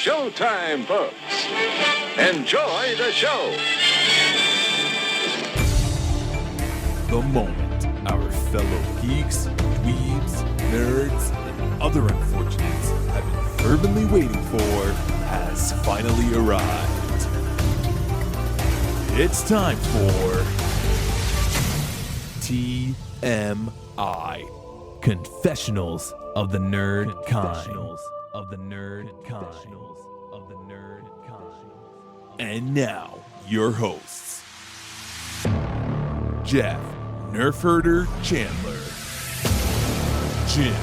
showtime, folks. Enjoy the show. The moment our fellow geeks, dweebs, nerds, and other unfortunates have been fervently waiting for has finally arrived. It's time for TMI, Confessionals of the Nerd Kind. And now, your hosts, Jeff Nerf Herder Chandler, Jim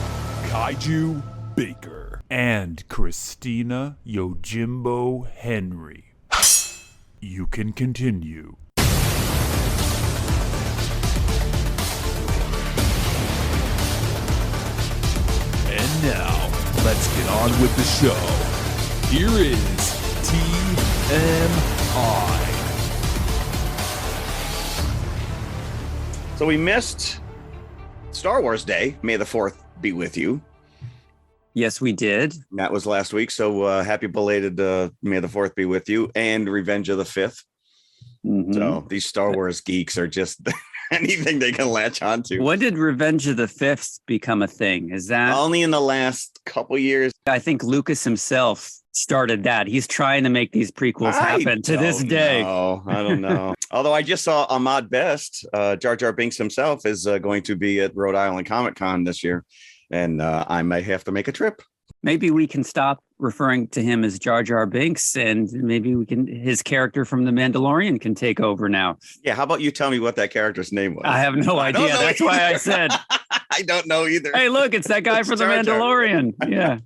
Kaiju Baker, and Christina Yojimbo Henry. You can continue. And now, let's get on with the show. Here is TMI. So we missed Star Wars Day. May the 4th be with you. Yes, we did. That was last week. So happy belated May the 4th be with you, and Revenge of the 5th. Mm-hmm. So these Star Wars geeks are just anything they can latch onto. When did Revenge of the 5th become a thing? Is that only in the last couple years? I think Lucas himself started that. He's trying to make these prequels happen to this day. I don't know. Although I just saw Ahmad Best, Jar Jar Binks himself, is going to be at Rhode Island Comic Con this year. And I might have to make a trip. Maybe we can stop referring to him as Jar Jar Binks, and maybe his character from The Mandalorian can take over now. Yeah, how about you tell me what that character's name was? I have no idea. That's why I said. I don't know either. Hey, look, it's that guy from The Mandalorian. Yeah.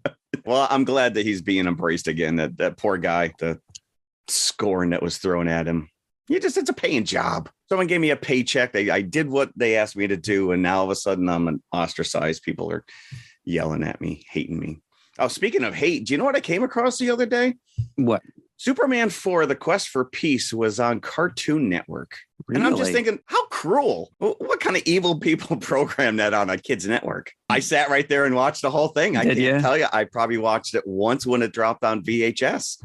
Well, I'm glad that he's being embraced again. That poor guy, the scorn that was thrown at him. It's a paying job. Someone gave me a paycheck. I did what they asked me to do. And now all of a sudden I'm an ostracized. People are yelling at me, hating me. Oh, speaking of hate, do you know what I came across the other day? What? Superman 4, The Quest for Peace was on Cartoon Network. Really? And I'm just thinking, how cruel. What kind of evil people program that on a kid's network? I sat right there and watched the whole thing. I can't tell you. I probably watched it once when it dropped on VHS.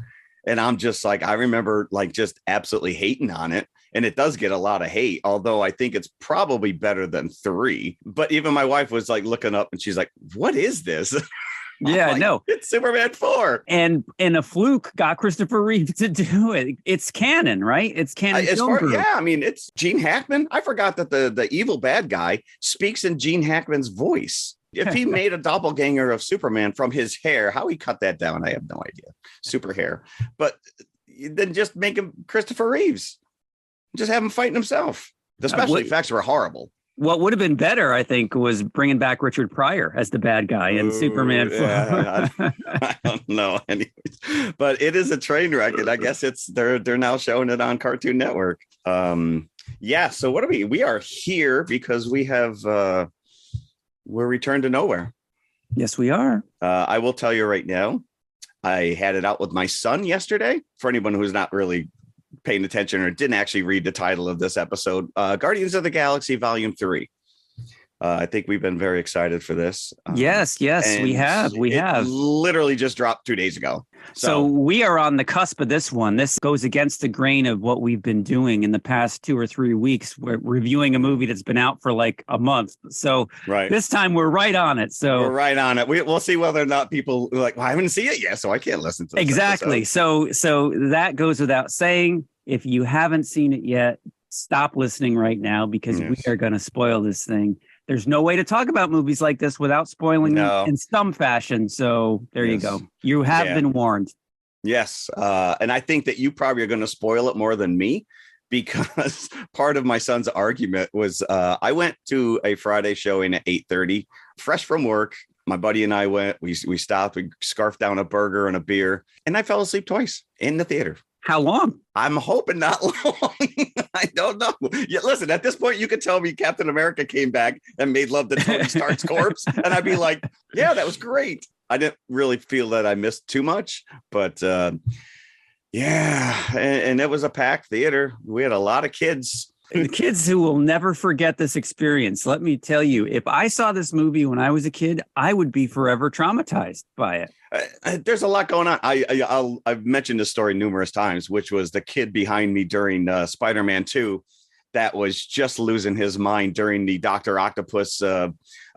And I'm just like, I remember like just absolutely hating on it. And it does get a lot of hate, although I think it's probably better than 3. But even my wife was like looking up and she's like, what is this? Yeah, like, no, it's Superman 4. And a fluke got Christopher Reeve to do it. It's canon, right? It's canon. I mean, it's Gene Hackman. I forgot that the evil bad guy speaks in Gene Hackman's voice. If he made a doppelganger of Superman from his hair, how he cut that down, I have no idea. Super hair. But then just make him Christopher Reeves. Just have him fighting himself. The special effects were horrible. What would have been better, I think, was bringing back Richard Pryor as the bad guy in Superman 4. Yeah, I don't know. Anyways, but it is a train wreck, and I guess they're now showing it on Cartoon Network. Yeah. So what are we? We are here because we have we're returned to Knowhere. Yes, we are. I will tell you right now. I had it out with my son yesterday. For anyone who's not really paying attention or didn't actually read the title of this episode, Guardians of the Galaxy Volume 3. I think we've been very excited for this. Yes, we have. Literally just dropped 2 days ago. So we are on the cusp of this one. This goes against the grain of what we've been doing in the past 2 or 3 weeks. We're reviewing a movie that's been out for like a month. So This time we're right on it. So we're right on it. We'll see whether or not people are like, well, I haven't seen it yet, so I can't listen to it. Exactly. So that goes without saying. If you haven't seen it yet, stop listening right now because we are going to spoil this thing. There's no way to talk about movies like this without spoiling them in some fashion. So there you go. You have been warned. Yes. And I think that you probably are going to spoil it more than me because part of my son's argument was I went to a Friday showing at 8:30, fresh from work. My buddy and I went, we stopped, we scarfed down a burger and a beer, and I fell asleep twice in the theater. How long? I'm hoping not long. I don't know. Yeah, listen, at this point, you could tell me Captain America came back and made love to Tony Stark's corpse. And I'd be like, yeah, that was great. I didn't really feel that I missed too much. But and it was a packed theater. We had a lot of kids. The kids who will never forget this experience. Let me tell you, if I saw this movie when I was a kid, I would be forever traumatized by it. There's a lot going on. I've mentioned this story numerous times, which was the kid behind me during Spider-Man 2 that was just losing his mind during the Dr. Octopus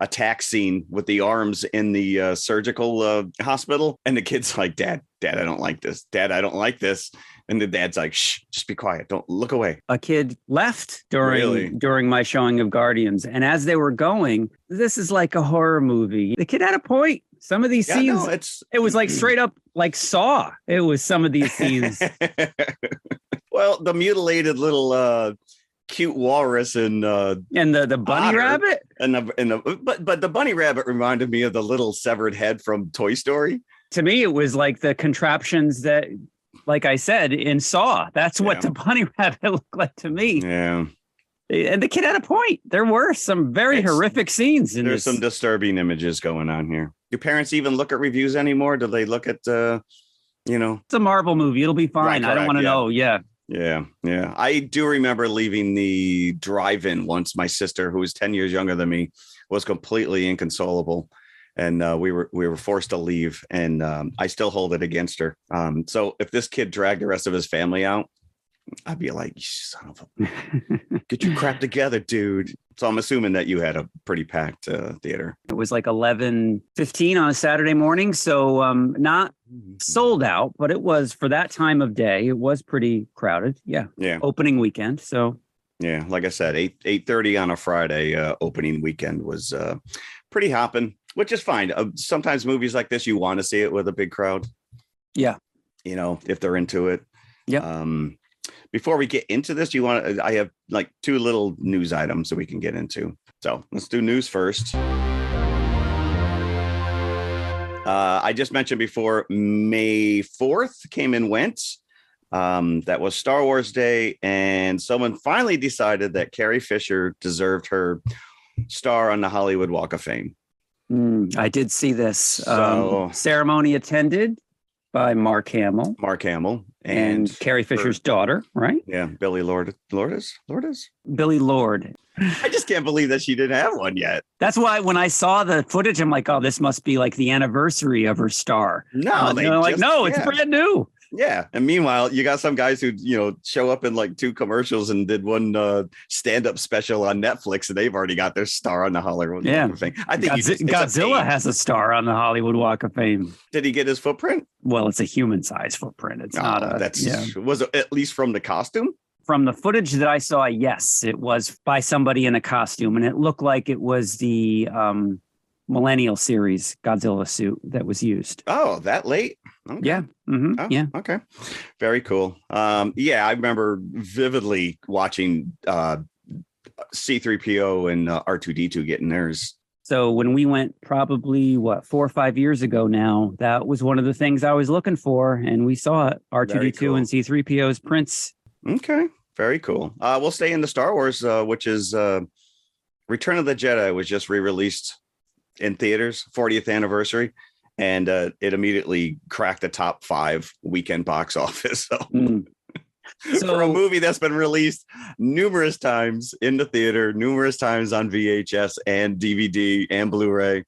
attack scene with the arms in the surgical hospital. And the kid's like, Dad, I don't like this. Dad, I don't like this. And the dad's like, shh, just be quiet. Don't look away. A kid left during my showing of Guardians. And as they were going, this is like a horror movie. The kid had a point. Some of these scenes, it was like straight up like Saw. It was some of these scenes. Well, the mutilated little cute walrus and the bunny otter, rabbit but the bunny rabbit reminded me of the little severed head from Toy Story. To me, it was like the contraptions that, like I said, in Saw. That's what the bunny rabbit looked like to me. Yeah. And the kid had a point. There were some very horrific scenes in There's some disturbing images going on here. Do parents even look at reviews anymore? Do they look at, It's a Marvel movie. It'll be fine. Right, I don't want to know. Yeah. Yeah. I do remember leaving the drive-in once. My sister, who was 10 years younger than me, was completely inconsolable. And we were forced to leave. And I still hold it against her. So if this kid dragged the rest of his family out, I'd be like, son of a, get your crap together, dude. So I'm assuming that you had a pretty packed theater. It was like 11:15 on a Saturday morning. So not sold out, but it was for that time of day. It was pretty crowded. Yeah. Opening weekend. So. Yeah. Like I said, 8:30 on a Friday opening weekend was pretty hopping, which is fine. Sometimes movies like this, you want to see it with a big crowd. Yeah. If they're into it. Yeah. Before we get into this, I have like two little news items that we can get into. So let's do news first. I just mentioned before, May 4th came and went. That was Star Wars Day. And someone finally decided that Carrie Fisher deserved her star on the Hollywood Walk of Fame. I did see this ceremony attended by Mark Hamill. And Carrie Fisher's daughter, right? Yeah, Billy Lourdes. Billy Lord. I just can't believe that she didn't have one yet. That's why when I saw the footage, I'm like, oh, this must be like the anniversary of her star. No, it's brand new. Yeah. And meanwhile, you got some guys who, show up in like 2 commercials and did one stand-up special on Netflix, and they've already got their star on the Hollywood Walk of Fame. I think Godzilla has a star on the Hollywood Walk of Fame. Did he get his footprint? Well, it's a human-sized footprint. It's not was it at least from the costume? From the footage that I saw, yes, it was by somebody in a costume, and it looked like it was the Millennial series Godzilla suit that was used. Oh, that late? Okay. Yeah. Mm-hmm. Oh, yeah. Okay. Very cool. I remember vividly watching C-3PO and R2-D2 getting theirs. So when we went probably 4 or 5 years ago now, that was one of the things I was looking for. And we saw it, R2-D2 and C-3PO's prints. Okay. Very cool. We'll stay in the Star Wars, which is Return of the Jedi was just re-released in theaters, 40th anniversary. And it immediately cracked the top 5 weekend box office. So for a movie that's been released numerous times in the theater, numerous times on VHS and DVD and Blu-ray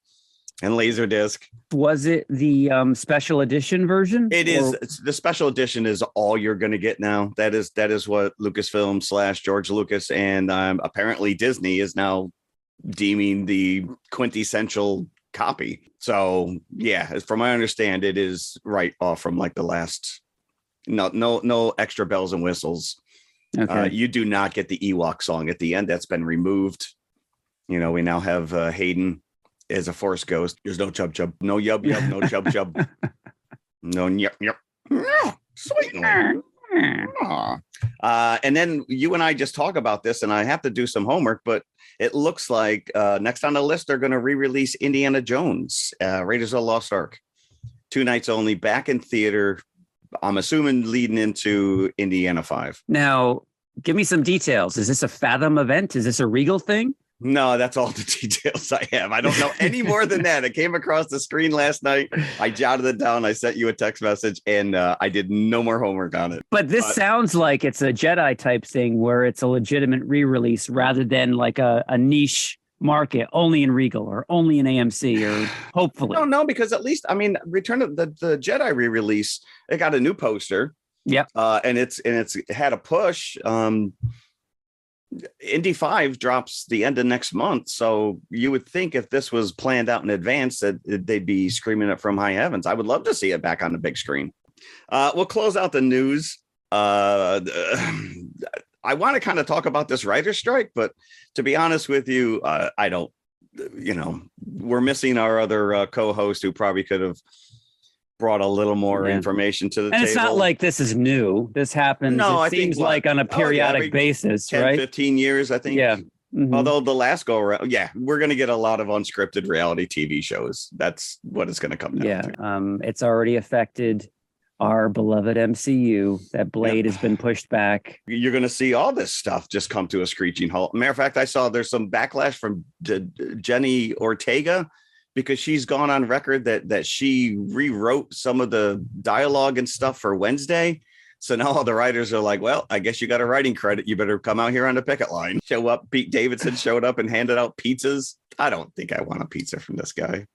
and Laserdisc. Was it the special edition version? It is. The special edition is all you're going to get now. That is what Lucasfilm / George Lucas and apparently Disney is now deeming the quintessential copy. So yeah, from what I understand, it is right off from like the last. No extra bells and whistles. Okay. You do not get the Ewok song at the end. That's been removed. We now have Hayden as a Force ghost. There's no chub chub, no yub yub, no chub chub, no yep yep. Sweet. And then you and I just talk about this, and I have to do some homework, but it looks like next on the list they're going to re-release Indiana Jones, Raiders of the Lost Ark, 2 nights only, back in theater. I'm assuming leading into Indiana 5. Now, give me some details. Is this a Fathom event? Is this a Regal thing? No, that's all the details I have. I don't know any more than that. It came across the screen last night. I jotted it down. I sent you a text message, and I did no more homework on it. But this sounds like it's a Jedi type thing where it's a legitimate re-release rather than like a niche market only in Regal or only in AMC or hopefully. I don't know, because at least, I mean, Return of the Jedi re-release, it got a new poster. Yep. And it's had a push. Indy 5 drops the end of next month. So you would think if this was planned out in advance that they'd be screaming it from high heavens. I would love to see it back on the big screen. We'll close out the news. I want to kind of talk about this writer's strike, but to be honest with you, I don't, we're missing our other co-host who probably could have brought a little more information to the table. And it's not like this is new. This happens, it seems like on a periodic basis, 10, right? 15 years, I think. Yeah. Mm-hmm. Although the last go around, we're going to get a lot of unscripted reality TV shows. That's what it's going to come down to. It's already affected our beloved MCU. That blade has been pushed back. You're going to see all this stuff just come to a screeching halt. Matter of fact, I saw there's some backlash from Jenny Ortega, because she's gone on record that she rewrote some of the dialogue and stuff for Wednesday. So now all the writers are like, well, I guess you got a writing credit. You better come out here on the picket line. Show up. Pete Davidson showed up and handed out pizzas. I don't think I want a pizza from this guy.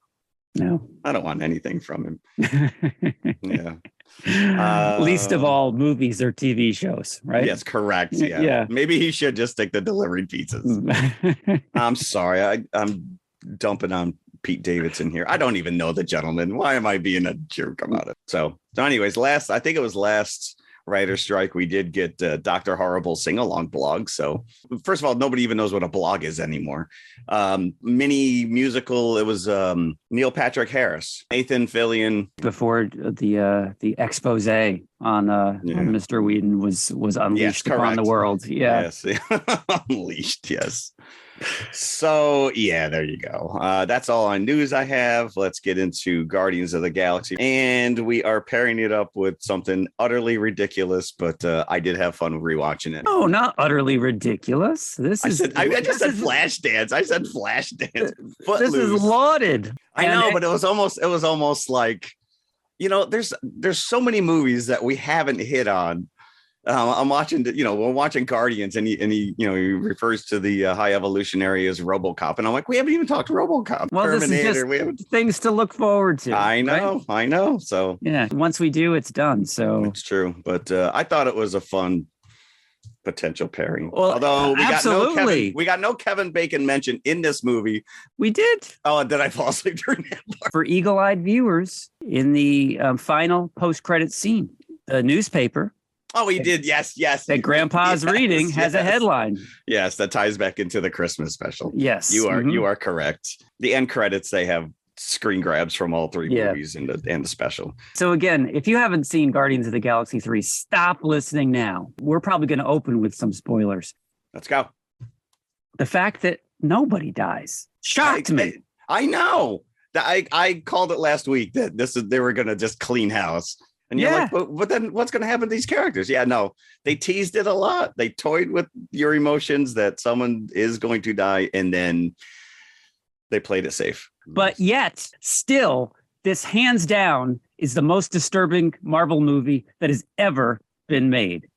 No, I don't want anything from him. Yeah. Least of all movies or TV shows, right? Yes, correct. Yeah. Maybe he should just stick to delivering pizzas. I'm sorry. I'm dumping on Pete Davidson here. I don't even know the gentleman. Why am I being a jerk about it? So anyways, I think it was last writer's strike, we did get Dr. Horrible sing-along blog. So first of all, nobody even knows what a blog is anymore. Mini musical. It was Neil Patrick Harris, Nathan Fillion. Before the expose on Mr. Whedon was unleashed upon the world. Yeah. Yes. Unleashed. Yes. So there you go. That's all on news I have. Let's get into Guardians of the Galaxy, and we are pairing it up with something utterly ridiculous, but I did have fun rewatching it. Oh, not utterly ridiculous. I said Flashdance. I said Flashdance. Footloose. This is lauded. I know, but it was almost like, there's so many movies that we haven't hit on. I'm watching, we're watching Guardians, and he refers to the High Evolutionary as RoboCop, and I'm like, we haven't even talked Robocop. Well, Terminator. This is just things to look forward to. I know. So once we do, it's done. So it's true, but I thought it was a fun potential pairing. Well, although we got no Kevin Bacon mention in this movie. We did. Oh, did I fall asleep during that part? For eagle-eyed viewers, in the final post-credit scene, the newspaper. Oh, he did. Yes. That Grandpa's reading has a headline. Yes, that ties back into the Christmas special. Yes. You are correct. The end credits, they have screen grabs from all three movies and the special. So again, if you haven't seen Guardians of the Galaxy 3, stop listening now. We're probably going to open with some spoilers. Let's go. The fact that nobody dies shocked me. I know. I called it last week that they were going to just clean house. And you're like, but then what's going to happen to these characters? Yeah, no, they teased it a lot. They toyed with your emotions that someone is going to die, and then they played it safe. But yet, still, this hands down is the most disturbing Marvel movie that has ever been made.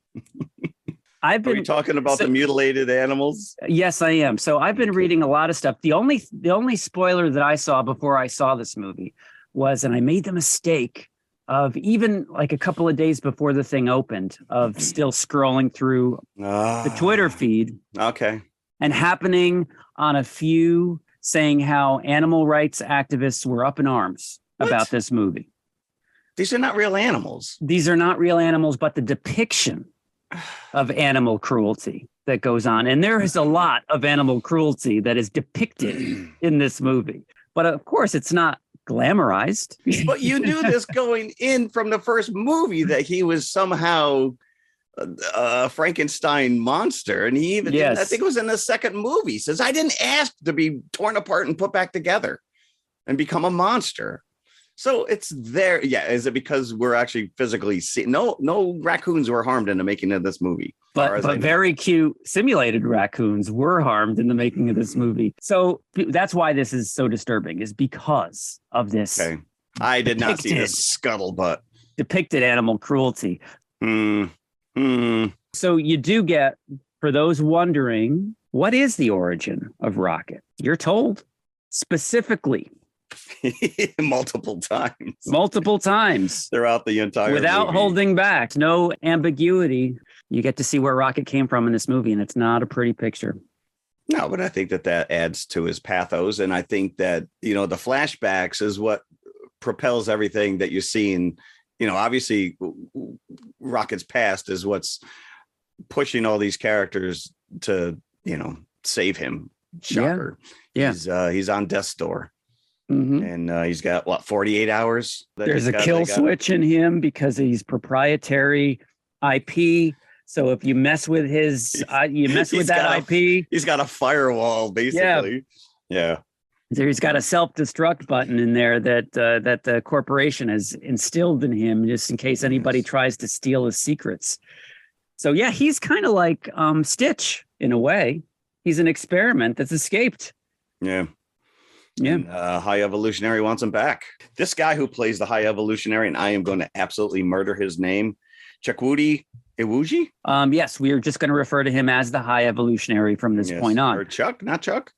Are you talking about the mutilated animals? Yes, I am. So I've been reading a lot of stuff. The only spoiler that I saw before I saw this movie was, and I made the mistake of even like a couple of days before the thing opened, of still scrolling through the Twitter feed. Okay. And happening on a few saying how animal rights activists were up in arms about this movie. These are not real animals. These are not real animals, but the depiction of animal cruelty that goes on. And there is a lot of animal cruelty that is depicted in this movie. But of course, it's not glamorized. But you knew this going in from the first movie that he was somehow a Frankenstein monster. And he even, I think it was in the second movie, says, I didn't ask to be torn apart and put back together and become a monster. So it's there. Yeah. Is it because we're actually physically seeing? No raccoons were harmed in the making of this movie. But very cute simulated raccoons were harmed in the making of this movie. So that's why this is so disturbing, is because of this. Okay. I did not see this scuttlebutt. Depicted animal cruelty. So you do get, for those wondering, what is the origin of Rocket? You're told specifically. Multiple times throughout the entire without movie. Holding back, no ambiguity. You get to see where Rocket came from in this movie, and it's not a pretty picture. No, but I think that adds to his pathos, and I think that the flashbacks is what propels everything that you're seeing. Obviously Rocket's past is what's pushing all these characters to save him. Shocker. He's on death's door. And he's got 48 hours. There's a kill switch in him because he's proprietary IP. So if you mess with his, you mess with that IP. He's got a firewall, basically. Yeah. So he's got a self-destruct button in there that the corporation has instilled in him, just in case anybody tries to steal his secrets. So yeah, he's kind of like Stitch in a way. He's an experiment that's escaped. Yeah. Yeah. And, High Evolutionary wants him back. This guy who plays the High Evolutionary, and I am going to absolutely murder his name, Chukwudi Iwuji. Yes, we are just going to refer to him as the High Evolutionary from this point on. Or Chuck, not Chuck.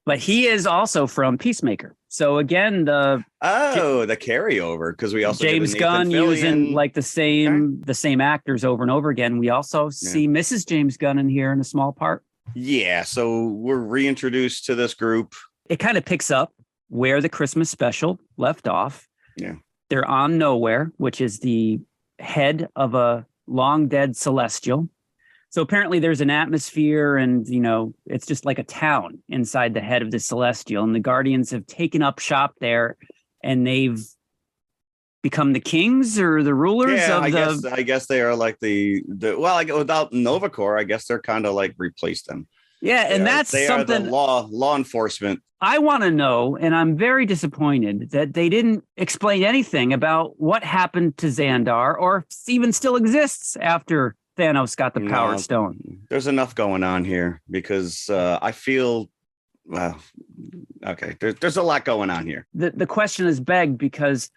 But he is also from Peacemaker. So again, the carryover, because we also James Gunn using like the same actors over and over again. We also see Mrs. James Gunn in here in a small part. Yeah, so we're reintroduced to this group. It kind of picks up where the Christmas special left off. Yeah. They're on Knowhere, which is the head of a long dead celestial. So apparently there's an atmosphere and, it's just like a town inside the head of the celestial. And the Guardians have taken up shop there and they've become the kings or the rulers of I guess they are like without Nova Corps, I guess they're kind of like replaced them. Yeah, and that's something. Are the law enforcement. I want to know, and I'm very disappointed that they didn't explain anything about what happened to Xandar, or if it even still exists after Thanos got the Power Stone. There's enough going on here because I feel, there's a lot going on here. The question is begged because,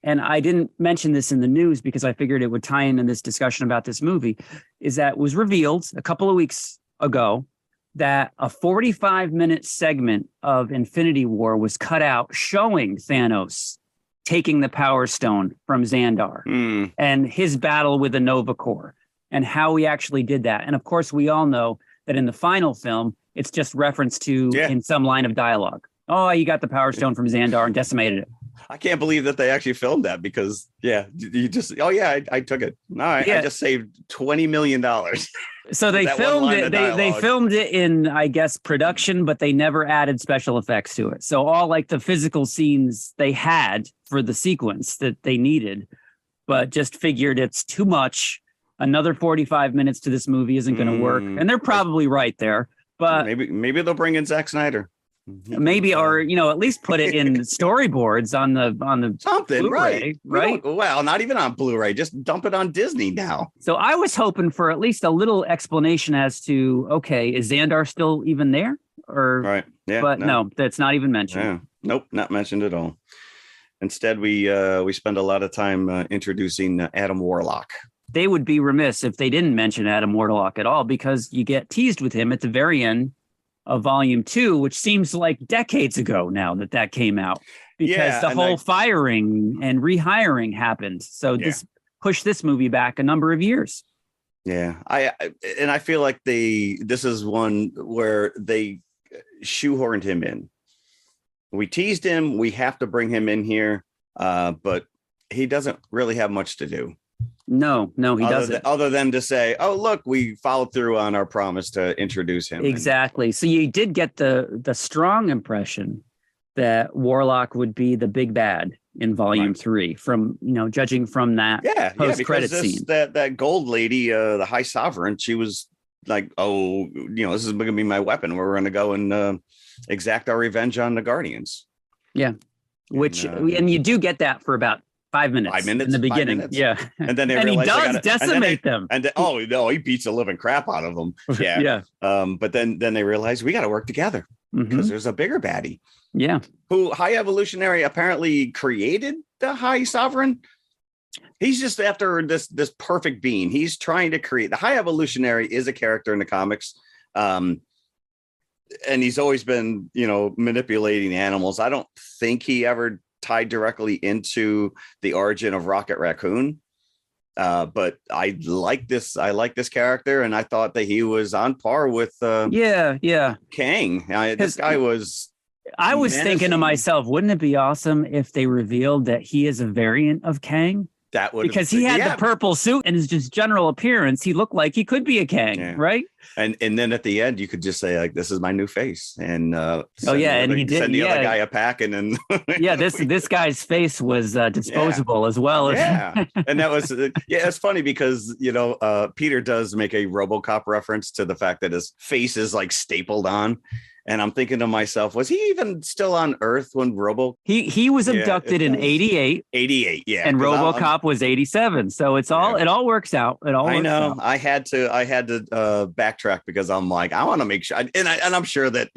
and I didn't mention this in the news because I figured it would tie into this discussion about this movie, is that it was revealed a couple of weeks ago that a 45-minute segment of Infinity War was cut out showing Thanos taking the Power Stone from Xandar and his battle with the Nova Corps and how he actually did that. And of course, we all know that in the final film, it's just referenced to in some line of dialogue. Oh, you got the Power Stone from Xandar and decimated it. I can't believe that they actually filmed that because, you just, I took it. All right, I just saved $20 million. So they filmed it. They filmed it in, I guess, production, but they never added special effects to it. So all like the physical scenes they had for the sequence that they needed, but just figured it's too much. Another 45 minutes to this movie isn't going to work. And they're probably right there. But maybe they'll bring in Zack Snyder. Maybe, or at least put it in storyboards on the something, Blu-ray, right? Well, not even on Blu-ray, just dump it on Disney now. So I was hoping for at least a little explanation as to, okay, is Xandar still even there? Or right, yeah, but no, that's not even mentioned. Yeah. Nope, not mentioned at all. Instead, we spend a lot of time introducing Adam Warlock. They would be remiss if they didn't mention Adam Warlock at all, because you get teased with him at the very end of Volume 2, which seems like decades ago now that came out, because the whole firing and rehiring happened. So this pushed this movie back a number of years. Yeah, I feel like this is one where they shoehorned him in. We teased him. We have to bring him in here, but he doesn't really have much to do. No, he doesn't. Other than to say, oh, look, we followed through on our promise to introduce him. Exactly. So you did get the strong impression that Warlock would be the big bad in Volume 3 from, judging from that post-credit scene. That gold lady, the High Sovereign, she was like, oh, this is going to be my weapon. We're going to go and exact our revenge on the Guardians. Yeah. which and you do get that for about 5 minutes. 5 minutes in the beginning. Yeah. And then they and he realize does decimate them. And oh no, he beats the living crap out of them. Yeah. Yeah. But then they realize we got to work together because there's a bigger baddie. Yeah. Who High Evolutionary apparently created the High Sovereign. He's just after this perfect being. He's trying to create the High Evolutionary is a character in the comics. And he's always been, manipulating animals. I don't think he ever tied directly into the origin of Rocket Raccoon. But I like this character, and I thought that he was on par with Kang. This guy was. I was thinking to myself, wouldn't it be awesome if they revealed that he is a variant of Kang? That would, because he had the purple suit and his just general appearance, he looked like he could be a Kang, right? And then at the end, you could just say like, "This is my new face," and and he did send the other guy a pack, and then this guy's face was disposable as well. And that was it's funny because Peter does make a RoboCop reference to the fact that his face is like stapled on. And I'm thinking to myself, was he even still on Earth when he was abducted in 88? 88, yeah. And RoboCop was 87. So it all works out. I know. I had to backtrack because I'm like, I want to make sure. And I'm sure that,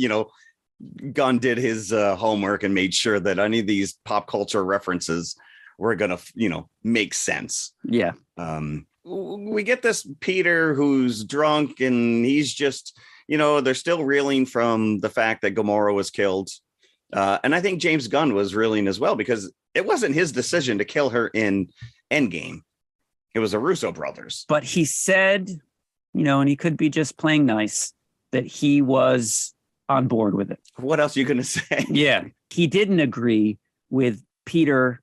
Gunn did his homework and made sure that any of these pop culture references were going to, make sense. Yeah. We get this Peter who's drunk and he's just... they're still reeling from the fact that Gamora was killed. And I think James Gunn was reeling as well, because it wasn't his decision to kill her in Endgame. It was the Russo brothers. But he said, and he could be just playing nice, that he was on board with it. What else are you going to say? Yeah. He didn't agree with Peter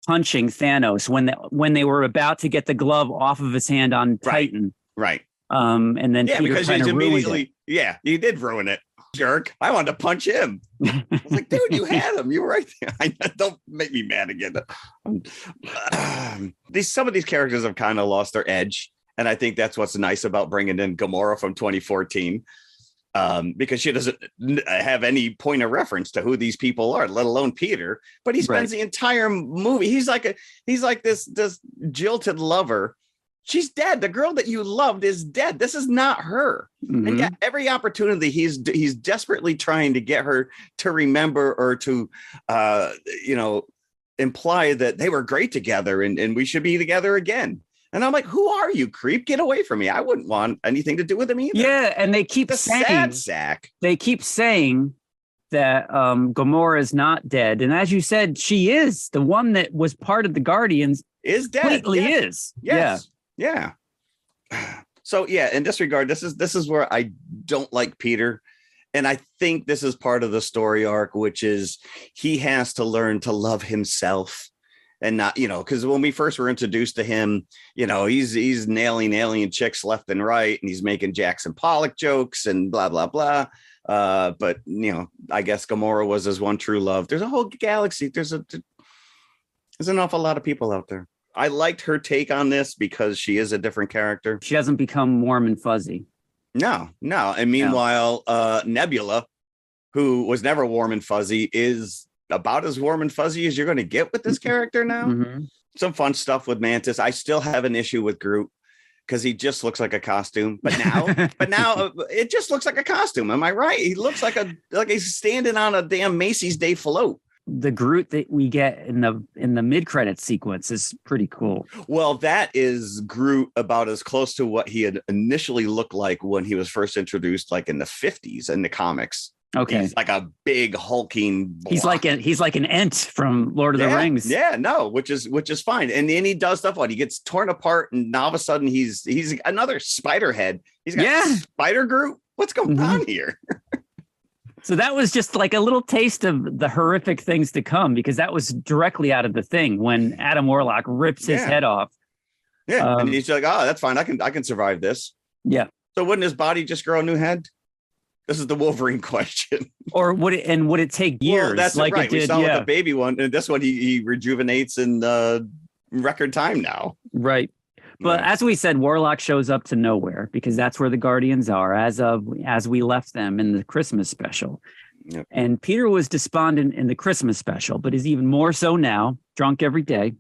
punching Thanos when they were about to get the glove off of his hand on Titan. Right. And then Peter because he's immediately, he did ruin it. Jerk. I wanted to punch him. I was like, dude, you had him. You were right there. Don't make me mad again. Some of these characters have kind of lost their edge. And I think that's what's nice about bringing in Gamora from 2014. Because she doesn't have any point of reference to who these people are, let alone Peter. But he spends the entire movie. He's like this jilted lover. She's dead. The girl that you loved is dead. This is not her. Mm-hmm. And yet every opportunity he's desperately trying to get her to remember or to, imply that they were great together and we should be together again. And I'm like, who are you, creep? Get away from me. I wouldn't want anything to do with him either. Yeah. And they keep saying, sad sack. They keep saying that Gamora is not dead. And as you said, she is. The one that was part of the Guardians is dead. Completely is. Yes. Yeah. So in this regard, this is where I don't like Peter. And I think this is part of the story arc, which is he has to learn to love himself and not, because when we first were introduced to him, he's nailing alien chicks left and right. And he's making Jackson Pollock jokes and blah, blah, blah. But, I guess Gamora was his one true love. There's a whole galaxy. There's an awful lot of people out there. I liked her take on this because she is a different character. She doesn't become warm and fuzzy. No. And meanwhile, Nebula, who was never warm and fuzzy, is about as warm and fuzzy as you're going to get with this character now. Mm-hmm. Some fun stuff with Mantis. I still have an issue with Groot because he just looks like a costume. But now it just looks like a costume. Am I right? He looks like he's standing on a damn Macy's Day float. The Groot that we get in the mid-credit sequence is pretty cool. Well, that is Groot about as close to what he had initially looked like when he was first introduced, like in the 50s in the comics. Okay. He's like a big hulking block. He's like an Ent from Lord of the Rings. Yeah, no, which is fine. And then he does stuff he gets torn apart, and now all of a sudden he's another spider head. He's got Spider Groot. What's going on here? So that was just like a little taste of the horrific things to come, because that was directly out of the Thing when Adam Warlock rips his head off. Yeah, and he's like, "Oh, that's fine. I can survive this." Yeah. So wouldn't his body just grow a new head? This is the Wolverine question. Or would it take years? Well, that's like right. It did, we saw with the baby one, and this one he rejuvenates in record time now. Right. But as we said, Warlock shows up to Knowhere because that's where the Guardians are as we left them in the Christmas special. Yep. And Peter was despondent in the Christmas special, but is even more so now, drunk every day.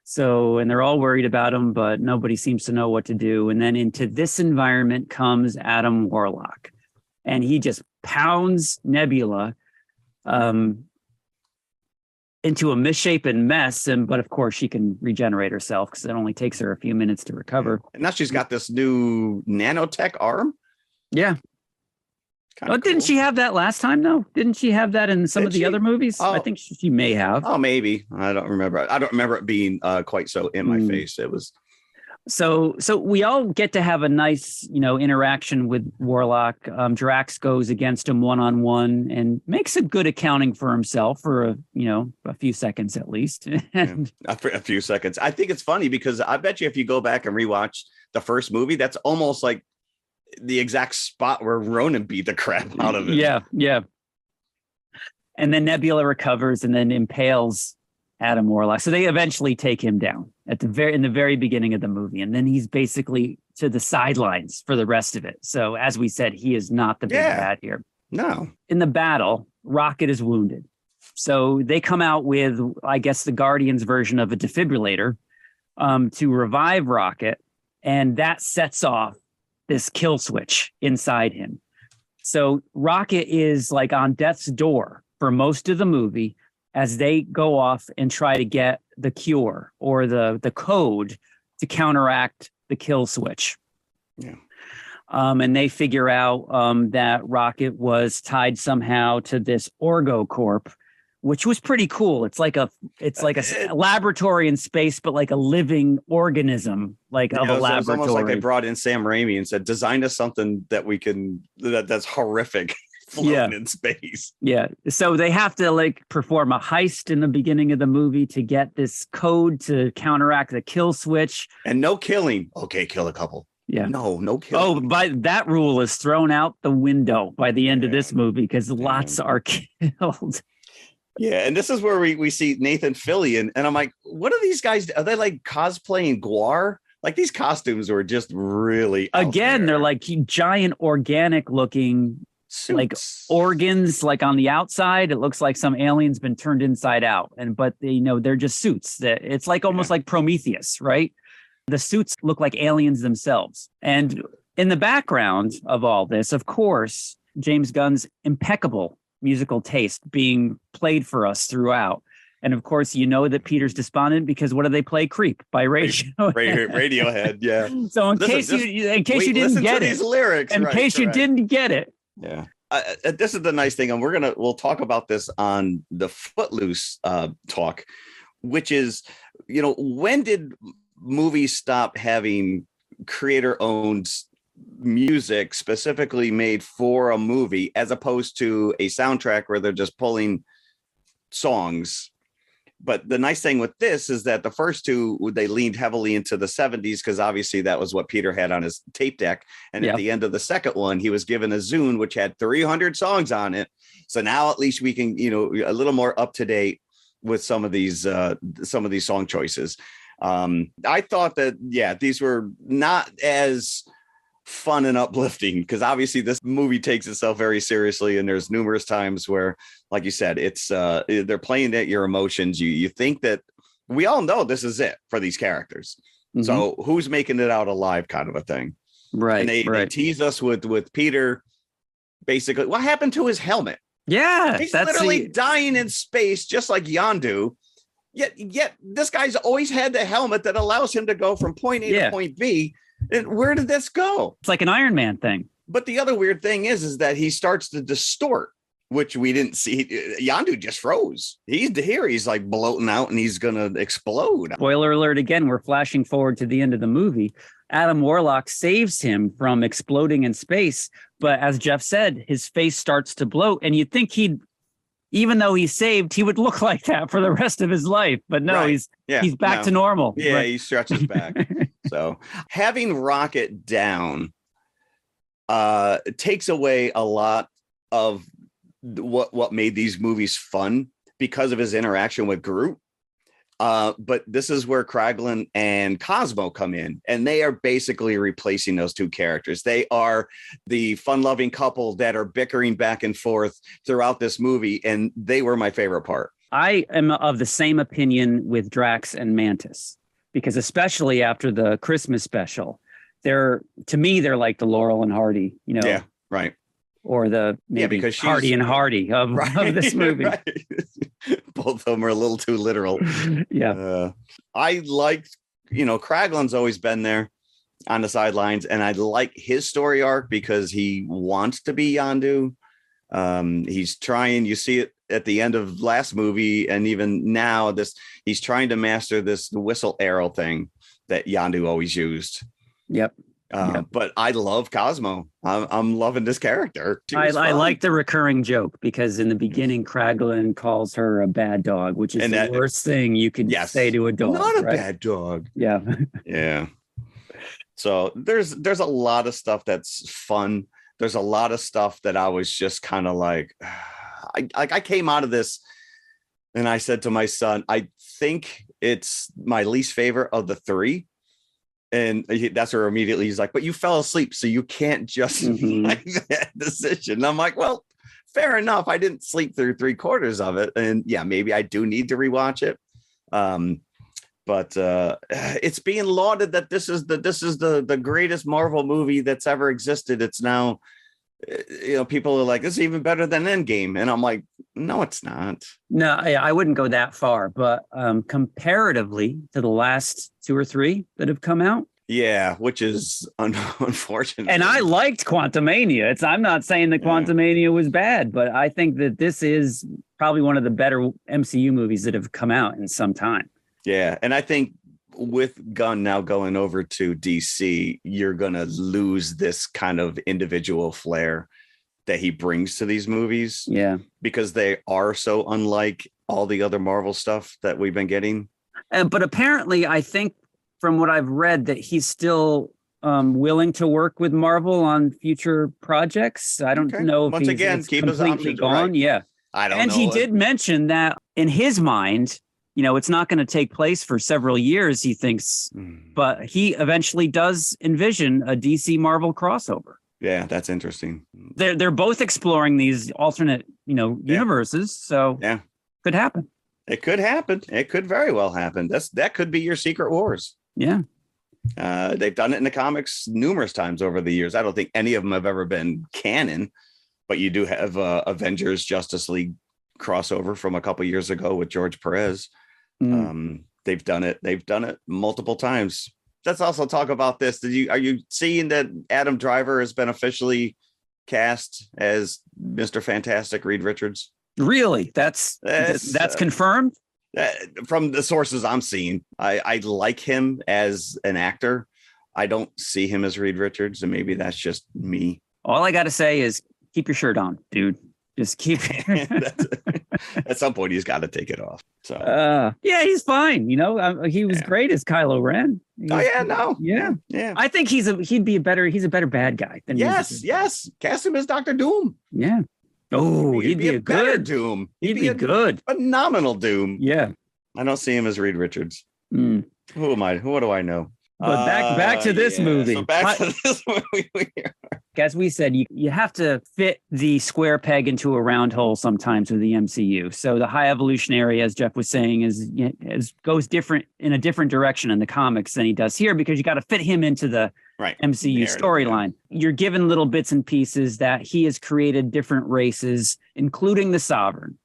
So, and they're all worried about him, but nobody seems to know what to do. And then into this environment comes Adam Warlock, and he just pounds Nebula into a misshapen mess. But of course, she can regenerate herself because it only takes her a few minutes to recover. And now she's got this new nanotech arm. Yeah. Kinda Didn't cool. she have that last time, though? Didn't she have that in some of the other movies? Oh. I think she may have. Oh, maybe. I don't remember. I don't remember it being quite so in my face. It was. So we all get to have a nice, interaction with Warlock. Drax goes against him one-on-one and makes a good accounting for himself for a few seconds at least. And A few seconds. I think it's funny because I bet you if you go back and rewatch the first movie, that's almost like the exact spot where Ronan beat the crap out of it. Yeah. And then Nebula recovers and then impales Adam Warlock. So they eventually take him down in the very beginning of the movie. And then he's basically to the sidelines for the rest of it. So as we said, he is not the big bad here. No. In the battle, Rocket is wounded. So they come out with, I guess, the Guardians version of a defibrillator to revive Rocket. And that sets off this kill switch inside him. So Rocket is like on death's door for most of the movie as they go off and try to get the cure or the code to counteract the kill switch. Yeah. And they figure out that Rocket was tied somehow to this Orgo Corp, which was pretty cool. It's like a laboratory in space, but like a living organism, of a laboratory. It's almost like they brought in Sam Raimi and said, design us something that that's horrific floating in space. Yeah. So they have to perform a heist in the beginning of the movie to get this code to counteract the kill switch. And no killing. Okay, kill a couple. Yeah. No killing. Oh, but that rule is thrown out the window by the end of this movie because lots are killed. Yeah, and this is where we see Nathan Fillion, and I'm like, what are these guys? Are they like cosplaying Gwar? Like these costumes were just really again, they're like giant organic looking suits. Like organs, like on the outside. It looks like some alien's been turned inside out, but they're just suits. That it's like almost like Prometheus, right? The suits look like aliens themselves. And in the background of all this, of course, James Gunn's impeccable musical taste being played for us throughout. And of course, that Peter's despondent because what do they play? Creep by Radiohead. Yeah. So in case you didn't get it, these lyrics, in case you didn't get it. Yeah. This is the nice thing. And we'll talk about this on the Footloose talk, which is, when did movies stop having creator owned music specifically made for a movie as opposed to a soundtrack where they're just pulling songs? But the nice thing with this is that the first two, they leaned heavily into the 70s because obviously that was what Peter had on his tape deck. And at the end of the second one, he was given a Zune, which had 300 songs on it. So now at least we can, a little more up to date with some of these song choices. I thought that, these were not as fun and uplifting because obviously this movie takes itself very seriously, and there's numerous times where, like you said, it's they're playing at your emotions. You think that we all know this is it for these characters. Mm-hmm. So who's making it out alive, kind of a thing, right? And they tease us with Peter. Basically, what happened to his helmet? Yeah, he's literally dying in space, just like Yondu. Yet this guy's always had the helmet that allows him to go from point A to point B. And where did this go? It's like an Iron Man thing. But the other weird thing is that he starts to distort, which we didn't see. Yondu just froze. He's like bloating out and he's going to explode. Spoiler alert again, we're flashing forward to the end of the movie. Adam Warlock saves him from exploding in space. But as Jeff said, his face starts to bloat. And you'd think even though he's saved, he would look like that for the rest of his life. But no, he's back to normal. Yeah, right. He stretches back. So having Rocket down takes away a lot of what made these movies fun because of his interaction with Groot. But this is where Kraglin and Cosmo come in, and they are basically replacing those two characters. They are the fun-loving couple that are bickering back and forth throughout this movie, and they were my favorite part. I am of the same opinion with Drax and Mantis, because especially after the Christmas special, to me they're like the Laurel and Hardy, Yeah, right. Or the because Hardy and Hardy of this movie. Right. Both of them are a little too literal. Yeah. I liked, Kraglin's always been there on the sidelines, and I like his story arc because he wants to be Yondu. He's trying, you see it at the end of last movie, and even now he's trying to master this whistle arrow thing that Yondu always used. Yep. But I love Cosmo. I'm loving this character. I like the recurring joke because in the beginning, Kraglin calls her a bad dog, which is the worst thing you can say to a dog. Not a bad dog. Yeah. Yeah. So there's a lot of stuff that's fun. There's a lot of stuff that I was just kind of like, I came out of this and I said to my son, I think it's my least favorite of the three. And that's where immediately he's like, but you fell asleep, so you can't just make that decision. And I'm like, well, fair enough. I didn't sleep through 3/4 of it. And yeah, maybe I do need to rewatch it. But it's being lauded that this is the greatest Marvel movie that's ever existed. It's now, people are like, this is even better than Endgame. And I'm like, no, it's not. No, I wouldn't go that far, but comparatively to the last 2 or 3 that have come out. Yeah, which is unfortunate. And I liked Quantumania. I'm not saying that Quantumania was bad, but I think that this is probably one of the better MCU movies that have come out in some time. Yeah, and I think with Gunn now going over to DC, you're going to lose this kind of individual flair that he brings to these movies. Yeah. Because they are so unlike all the other Marvel stuff that we've been getting. But apparently, I think from what I've read that he's still willing to work with Marvel on future projects. I don't know if he's keep completely gone. Right. Yeah. I don't know. And he did mention that in his mind, it's not going to take place for several years, he thinks, but he eventually does envision a DC Marvel crossover. Yeah, that's interesting. They're both exploring these alternate, universes. So yeah, could happen. It could happen. It could very well happen. That could be your Secret Wars. Yeah. They've done it in the comics numerous times over the years. I don't think any of them have ever been canon, but you do have Avengers Justice League crossover from a couple years ago with George Perez. They've done it multiple times. Let's also talk about this. Are you seeing that Adam Driver has been officially cast as Mr. Fantastic, Reed Richards? Really? That's confirmed? From the sources I'm seeing. I like him as an actor. I don't see him as Reed Richards, and maybe that's just me. All I got to say is keep your shirt on, dude. Just keep it. At some point, he's got to take it off. So yeah, he's fine. He was great as Kylo Ren. Yeah. I think he's a better bad guy than yes. Cast him as Dr. Doom. Yeah. Oh, he'd be a good Doom. He'd be a good, phenomenal Doom. Yeah. I don't see him as Reed Richards. Who am I? What do I know? But back to this movie. So back to this movie. As we said, you have to fit the square peg into a round hole sometimes with the MCU. So the High Evolutionary, as Jeff was saying, goes different in a different direction in the comics than he does here because you got to fit him into the MCU storyline. You're given little bits and pieces that he has created different races, including the Sovereign.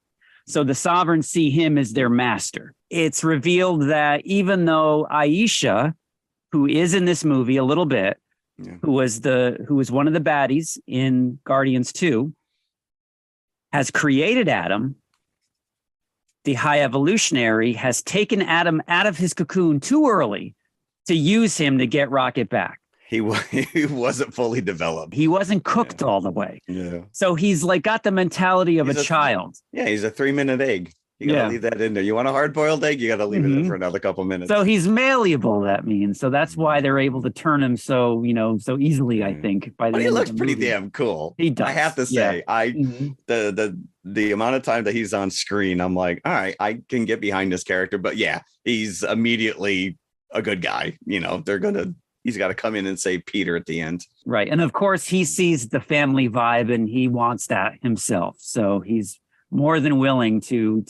So the Sovereign see him as their master. It's revealed that even though Aisha, who is in this movie a little bit, who was one of the baddies in Guardians 2, has created Adam, the High Evolutionary has taken Adam out of his cocoon too early to use him to get Rocket back. He wasn't fully developed. He wasn't cooked all the way. Yeah. So he's got the mentality of a child. Yeah, he's a 3-minute egg. You got to leave that in there. You want a hard-boiled egg? You got to leave it in for another couple minutes. So he's malleable, that means. So that's why they're able to turn him so easily, I think. But he looks pretty damn cool. He does. I have to say, the amount of time that he's on screen, I'm like, all right, I can get behind this character. But yeah, he's immediately a good guy. He's got to come in and save Peter at the end. Right. And of course, he sees the family vibe and he wants that himself. So he's more than willing to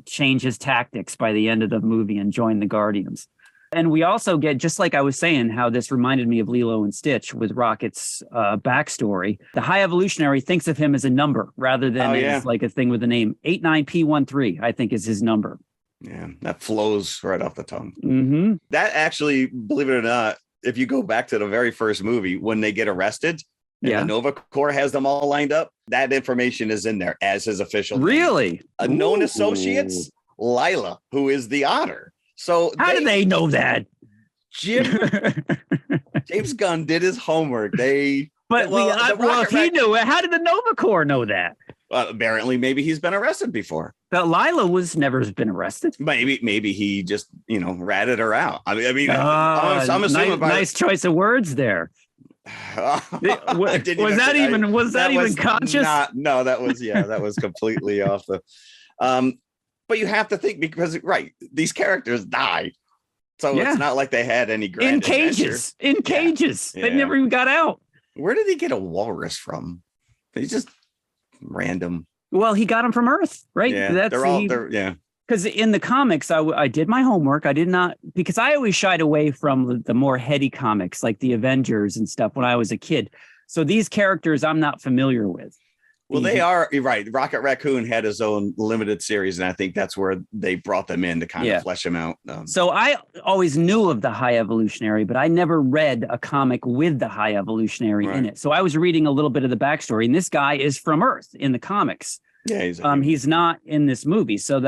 change his tactics by the end of the movie and join the Guardians. And we also get, just like I was saying, how this reminded me of Lilo and Stitch with Rocket's backstory. The High Evolutionary thinks of him as a number rather than as like a thing with a name. 89P13, I think, is his number. Yeah, that flows right off the tongue. Mm-hmm. That actually, believe it or not, if you go back to the very first movie, when they get arrested, and the Nova Corps has them all lined up, that information is in there as his official Really? name. Known associates, Lila, who is the otter. So how do they know that? James Gunn did his homework. He knew it. How did the Nova Corps know that? Apparently, maybe he's been arrested before. But Lila was never been arrested. Maybe he just ratted her out. I'm assuming. Nice choice of words there. Was that even conscious? No, that was completely off the. But you have to think, because these characters died, so it's not like they had any grand in cages. They never even got out. Where did he get a walrus from? He's just random. Well, he got them from Earth, right? Yeah, Because in the comics, I did my homework. I did not, because I always shied away from the more heady comics like the Avengers and stuff when I was a kid. So these characters I'm not familiar with. Well, they are, you're right. Rocket Raccoon had his own limited series, and I think that's where they brought them in to kind of flesh him out. So I always knew of the High Evolutionary, but I never read a comic with the High Evolutionary in it. So I was reading a little bit of the backstory, and this guy is from Earth in the comics. Yeah, he's not in this movie. So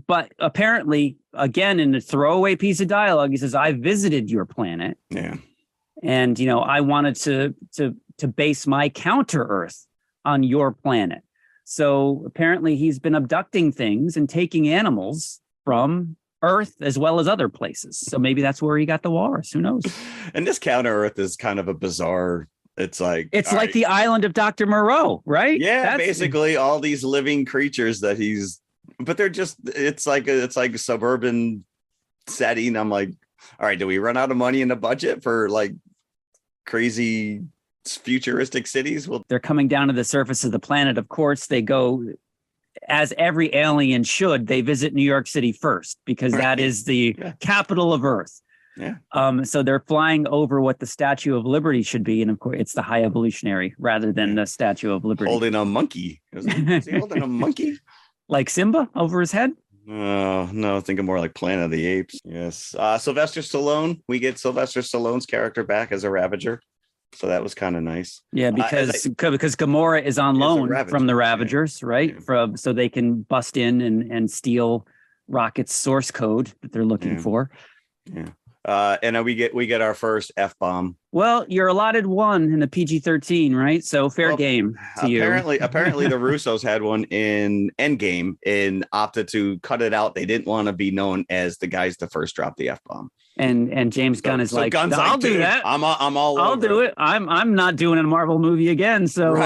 but apparently, again, in the throwaway piece of dialogue, he says, I visited your planet. Yeah. And, I wanted to base my counter Earth on your planet. So apparently he's been abducting things and taking animals from Earth as well as other places. So maybe that's where he got the walrus. Who knows? And this counter Earth is kind of a bizarre. It's like the island of Dr. Moreau, right? Yeah, basically all these living creatures that but they're just, it's like a suburban setting. I'm like, all right, do we run out of money in the budget for like crazy futuristic cities? Well, they're coming down to the surface of the planet. Of course, they go, as every alien should, they visit New York City first, because that is the capital of Earth. Yeah. So they're flying over what the Statue of Liberty should be. And of course, it's the High Evolutionary rather than the Statue of Liberty. Holding a monkey. Is he holding a monkey? Like Simba over his head? No, thinking more like Planet of the Apes. Yes. Sylvester Stallone. We get Sylvester Stallone's character back as a Ravager. So that was kind of nice. Yeah, because Gamora is on loan from the Ravagers, right? So they can bust in and steal Rocket's source code that they're looking for. Yeah. And we get our first F-bomb. Well, you're allotted one in the PG-13, right? So fair game to you. Apparently the Russos had one in Endgame and opted to cut it out. They didn't want to be known as the guys that first dropped the F-bomb. And James Gunn is like, Gunn's I'll do that. I'm all I'll over do it. I'm not doing a Marvel movie again. So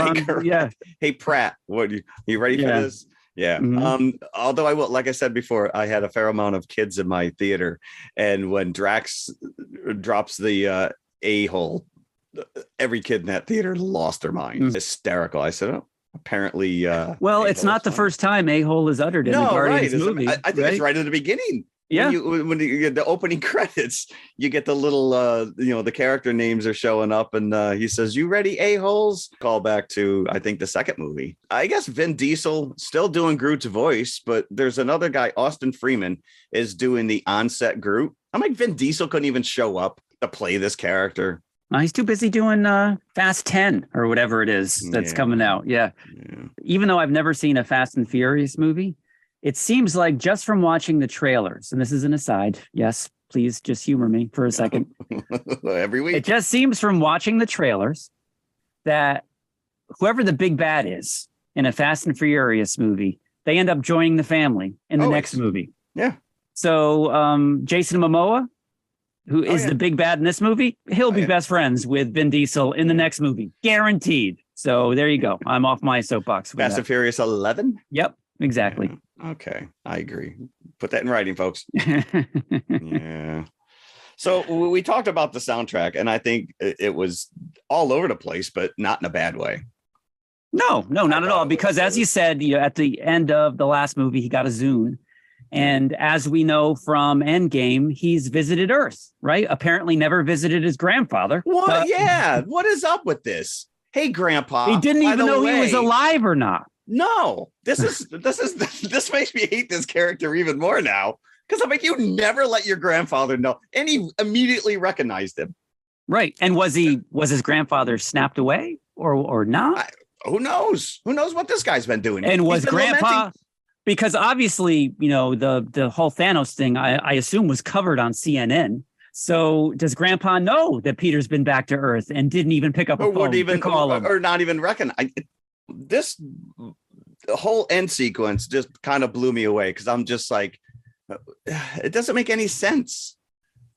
yeah. Hey Pratt, you ready for this? Yeah. Mm-hmm. Although I will, like I said before, I had a fair amount of kids in my theater, and when Drax drops the a-hole, every kid in that theater lost their mind. Hysterical. I said, apparently. Well, it's not the first time a-hole is uttered in the Guardians movie. I think it's right at the beginning. Yeah. When you get the opening credits, you get the little, the character names are showing up, and he says, "You ready, a-holes?" Call back to, I think, the second movie. I guess Vin Diesel still doing Groot's voice, but there's another guy, Austin Freeman, is doing the on-set Groot. I'm like, Vin Diesel couldn't even show up to play this character. He's too busy doing Fast 10 or whatever it is that's coming out. Yeah. Even though I've never seen a Fast and Furious movie, it seems like just from watching the trailers, and this is an aside, yes, please just humor me for a second. Every week. It just seems from watching the trailers that whoever the big bad is in a Fast and Furious movie they end up joining the family in the Always. next movie. Yeah. So Jason Momoa, who is the big bad in this movie, he'll be best friends with Vin Diesel in the next movie. Guaranteed. So there you go. I'm off my soapbox. Fast and Furious 11? Yep, exactly. Yeah. Okay, I agree. Put that in writing, folks. Yeah. So we talked about the soundtrack, and I think it was all over the place, but not in a bad way. No, not at all. Because as you said, at the end of the last movie, he got a Zune. And as we know from Endgame, he's visited Earth, right? Apparently never visited his grandfather. What? Yeah. What is up with this? Hey, Grandpa. He didn't even know he was alive or not. No, this makes me hate this character even more now. Because I'm like, you never let your grandfather know. And he immediately recognized him. Right. And was his grandfather snapped away or not? Who knows? Who knows what this guy's been doing? And was Grandpa, because obviously, the whole Thanos thing, I assume, was covered on CNN. So does Grandpa know that Peter's been back to Earth and didn't even pick up a phone to call him? Or not even recognize? The whole end sequence just kind of blew me away because I'm just like, it doesn't make any sense.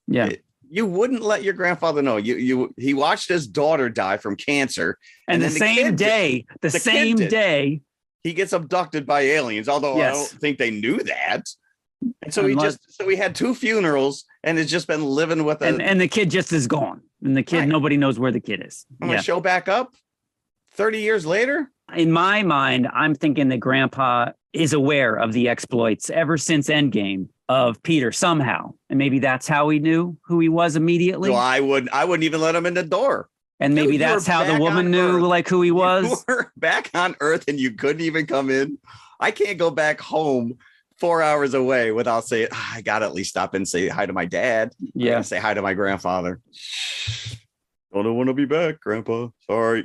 Yeah. You wouldn't let your grandfather know. He watched his daughter die from cancer. And the same day, he gets abducted by aliens, although I don't think they knew that. And so he had 2 funerals and has just been living with and the kid just is gone. And the kid, nobody knows where the kid is. I'm gonna show back up 30 years later. In my mind, I'm thinking that Grandpa is aware of the exploits ever since Endgame of Peter somehow. And maybe that's how he knew who he was immediately. No, I wouldn't even let him in the door. And maybe that's how the woman knew who he was. You were back on Earth and you couldn't even come in. I can't go back home 4 hours away without saying, I got to at least stop and say hi to my dad. Yeah. Say hi to my grandfather. Don't want to be back, Grandpa.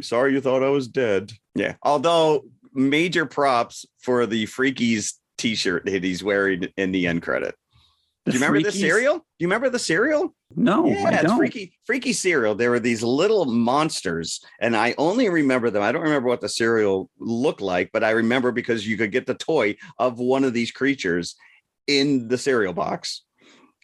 Sorry you thought I was dead. Yeah. Although major props for the Freakies t-shirt that he's wearing in the end credit. Do you remember the cereal? Do you remember the cereal? No, yeah, it's freaky cereal. There were these little monsters, and I only remember them. I don't remember what the cereal looked like, but I remember because you could get the toy of one of these creatures in the cereal box.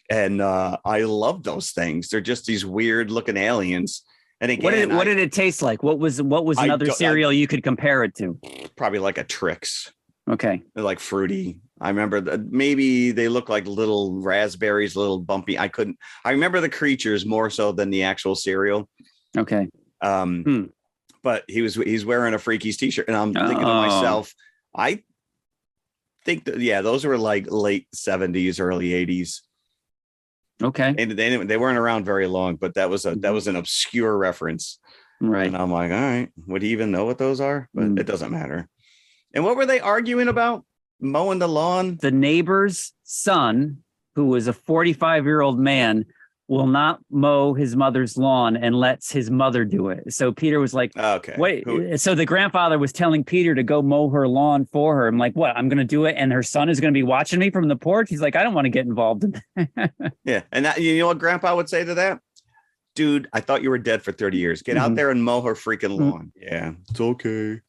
And I love those things. They're just these weird looking aliens. And again, what did it taste like? What was another cereal you could compare it to? Probably like a Trix. Okay. They're like fruity. I remember maybe they look like little raspberries, little bumpy. I remember the creatures more so than the actual cereal. Okay. But he's wearing a Freakies t-shirt, and I'm thinking to myself, I think that, those were like late 70s, early 80s. Okay. And they weren't around very long, but that was an obscure reference. Right. And I'm like, all right, would he even know what those are? But it doesn't matter. And what were they arguing about? Mowing the lawn? The neighbor's son, who was a 45-year-old man, will not mow his mother's lawn and lets his mother do it. So Peter was like, okay, wait. So the grandfather was telling Peter to go mow her lawn for her. I'm like, what? I'm going to do it. And her son is going to be watching me from the porch. He's like, I don't want to get involved in that. Yeah. And you know what Grandpa would say to that? Dude, I thought you were dead for 30 years. Get out there and mow her freaking lawn. Yeah. It's okay.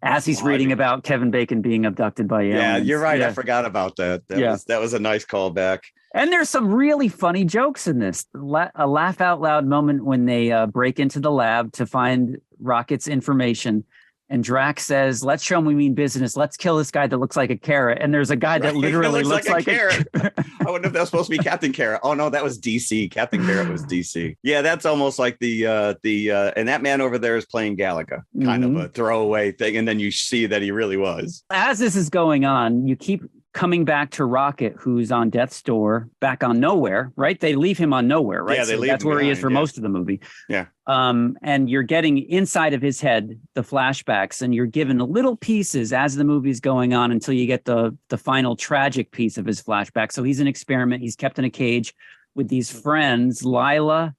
As he's reading about Kevin Bacon being abducted by aliens. Yeah, you're right. Yeah. I forgot about that. That was a nice callback. And there's some really funny jokes in this. A laugh out loud moment when they break into the lab to find Rocket's information. And Drax says, let's show him we mean business. Let's kill this guy that looks like a carrot. And there's a guy that literally looks like a carrot. I wonder if that was supposed to be Captain Carrot. Oh, no, that was DC. Captain Carrot was DC. Yeah, that's almost like and that man over there is playing Galaga, kind of a throwaway thing. And then you see that he really was. As this is going on, you keep coming back to Rocket, who's on death's door, back on Knowhere, right? They leave him on Knowhere, right? Yeah, that's where he is for most of the movie. Yeah. And you're getting inside of his head, the flashbacks, and you're given little pieces as the movie's going on until you get the final tragic piece of his flashback. So he's an experiment. He's kept in a cage with these friends, Lila,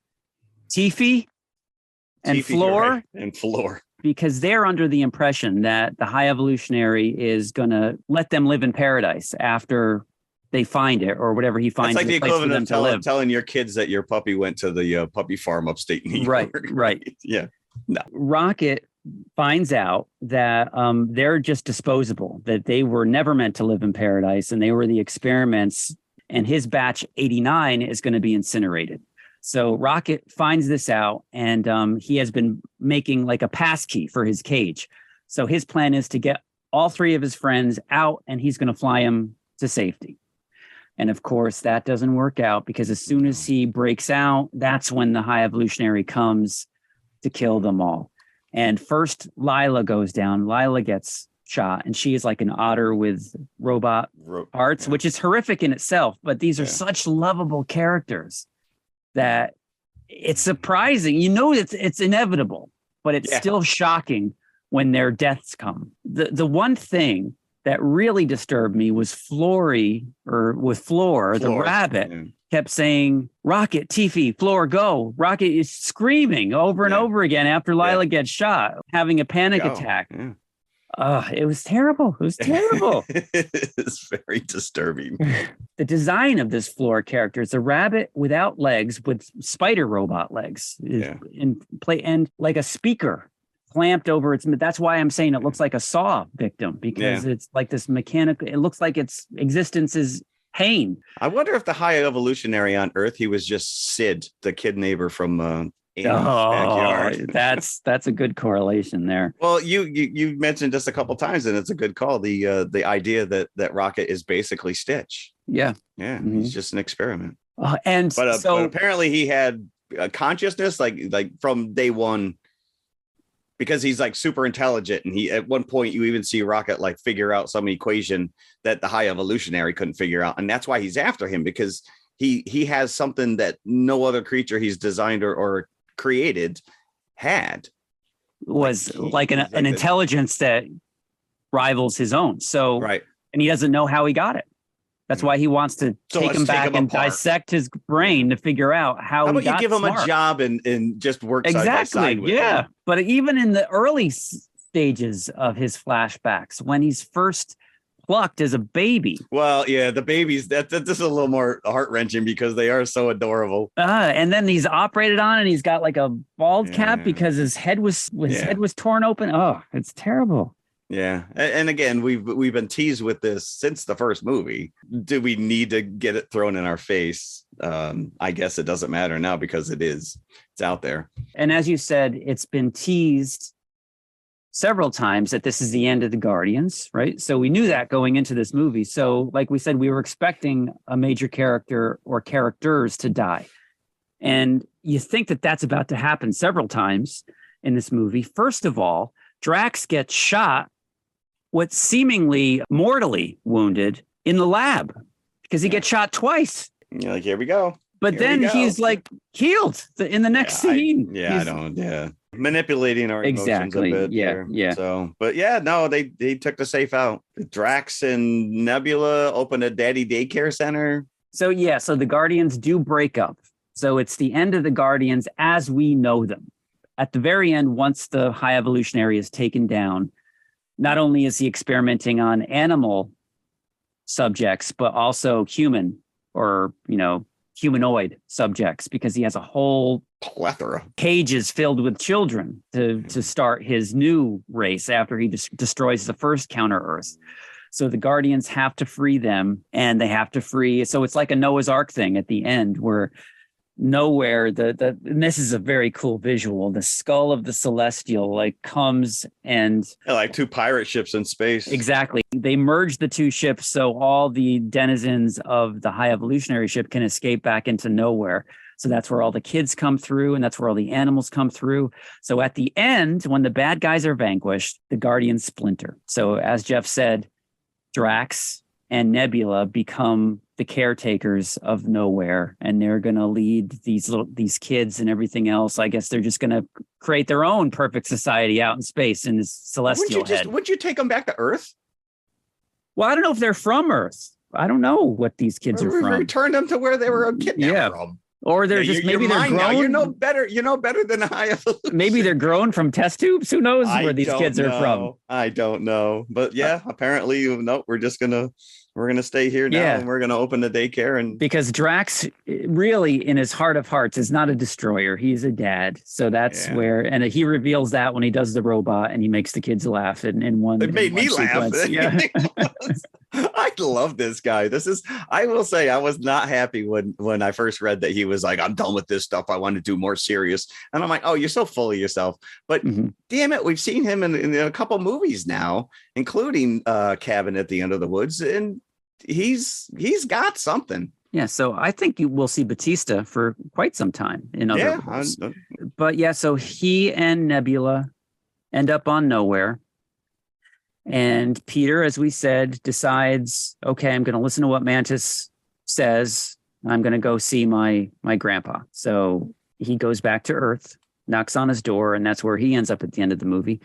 Tiffy, and Floor. Right. And Floor. Because they're under the impression that the High Evolutionary is going to let them live in paradise after they find it or whatever he finds. It's like the equivalent of telling your kids that your puppy went to the puppy farm upstate New York. Right. Yeah. No. Rocket finds out that they're just disposable, that they were never meant to live in paradise, and they were the experiments, and his batch 89 is going to be incinerated. So Rocket finds this out, and he has been making like a passkey for his cage. So his plan is to get all three of his friends out, and he's going to fly them to safety. And of course, that doesn't work out, because as soon as he breaks out, that's when the High Evolutionary comes to kill them all. And first, Lila goes down. Lila gets shot, and she is like an otter with robot parts, which is horrific in itself. But these are such lovable characters that it's surprising. You know, it's inevitable, but it's still shocking when their deaths come. The one thing that really disturbed me was Floor, the rabbit, kept saying, Rocket, Tiffy, Floor, go. Rocket is screaming over and over again after Lila gets shot, having a panic attack. It was terrible. It was terrible. It's very disturbing. The design of this Floor character is a rabbit without legs with spider robot legs and like a speaker clamped over its. That's why I'm saying it looks like a Saw victim, because it's like this mechanical. It looks like its existence is pain. I wonder if the High Evolutionary on Earth, he was just Sid, the kid neighbor from backyard. That's a good correlation there. Well, you mentioned this a couple times, and it's a good call. The idea that Rocket is basically Stitch. Yeah. He's just an experiment. But apparently he had a consciousness like from day one, because he's like super intelligent, and he at one point you even see Rocket like figure out some equation that the High Evolutionary couldn't figure out, and that's why he's after him, because he has something that no other creature he's designed or created had. Was like an intelligence that rivals his own. So and he doesn't know how he got it. That's why he wants to take him back and dissect his brain to figure out how about he got you give smart. him a job and just work side by side with him. But even in the early stages of his flashbacks, when he's first plucked as a baby. Well, the babies, this is a little more heart-wrenching because they are so adorable. And then he's operated on, and he's got like a bald cap because his head was torn open. Oh, it's terrible. Yeah. And again, we've been teased with this since the first movie. Do we need to get it thrown in our face? I guess it doesn't matter now, because it's out there. And as you said, it's been teased several times that this is the end of the Guardians, right? So we knew that going into this movie. So like we said, we were expecting a major character or characters to die. And you think that that's about to happen several times in this movie. First of all, Drax gets shot, what's seemingly mortally wounded in the lab, because he gets shot twice. You're like, here we go. But then he's like healed in the next scene. Manipulating our emotions a bit. Yeah. So, but they took the safe out. Drax and Nebula opened a daddy daycare center. So the Guardians do break up. So it's the end of the Guardians as we know them. At the very end, once the High Evolutionary is taken down, not only is he experimenting on animal subjects, but also human or, humanoid subjects, because he has a whole plethora cages filled with children to start his new race after he destroys the first Counter Earth. So the Guardians have to free them, and they have to free. So it's like a Noah's Ark thing at the end, where Knowhere, and this is a very cool visual. The skull of the Celestial comes and like two pirate ships in space. Exactly. They merge the two ships so all the denizens of the High Evolutionary ship can escape back into Knowhere. So that's where all the kids come through, and that's where all the animals come through. So at the end, when the bad guys are vanquished, the Guardians splinter. So as Jeff said, Drax and Nebula become the caretakers of Knowhere, and they're going to lead these kids and everything else. I guess they're just going to create their own perfect society out in space in this celestial Wouldn't you take them back to Earth? Well, I don't know if they're from Earth. I don't know what these kids are from. Return them to where they were kidnapped from. Or they're just maybe they're grown. Now. You know better than High Evolution. Maybe they're grown from test tubes. Who knows where these kids are from? I don't know. But apparently, we're just gonna We're going to stay here now and we're going to open the daycare. And because Drax really in his heart of hearts is not a destroyer. He's a dad. So that's where, and he reveals that when he does the robot and he makes the kids laugh in one. It made me sequence. laugh. Yeah. I love this guy. I will say I was not happy when I first read that he was like, I'm done with this stuff. I want to do more serious. And I'm like, oh, you're so full of yourself. But damn it, we've seen him in a couple movies now, including Cabin at the End of the Woods. And he's got something. Yeah, so I think you will see Batista for quite some time in other roles. But yeah, so he and Nebula end up on Knowhere. And Peter, as we said, decides, okay, I'm going to listen to what Mantis says. I'm going to go see my grandpa. So he goes back to Earth, knocks on his door, and that's where he ends up at the end of the movie.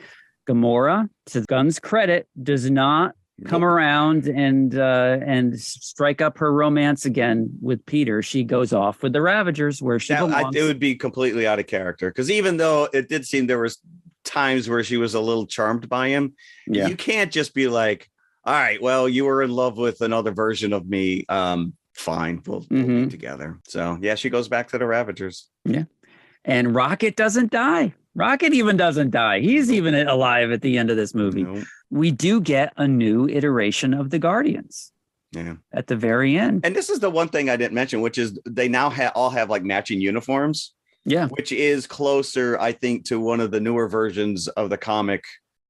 Gamora, to Gunn's credit, does not come around and strike up her romance again with Peter. She goes off with the Ravagers, where she belongs. It would be completely out of character, because even though it did seem there was times where she was a little charmed by him, you can't just be like, all right, well, you were in love with another version of me. Fine, we'll be together. So yeah, she goes back to the Ravagers. Yeah. And Rocket doesn't die. Rocket even doesn't die. He's even alive at the end of this movie. Nope. We do get a new iteration of the Guardians. Yeah. At the very end. And this is the one thing I didn't mention, which is they now all have like matching uniforms. Yeah. Which is closer, I think, to one of the newer versions of the comic.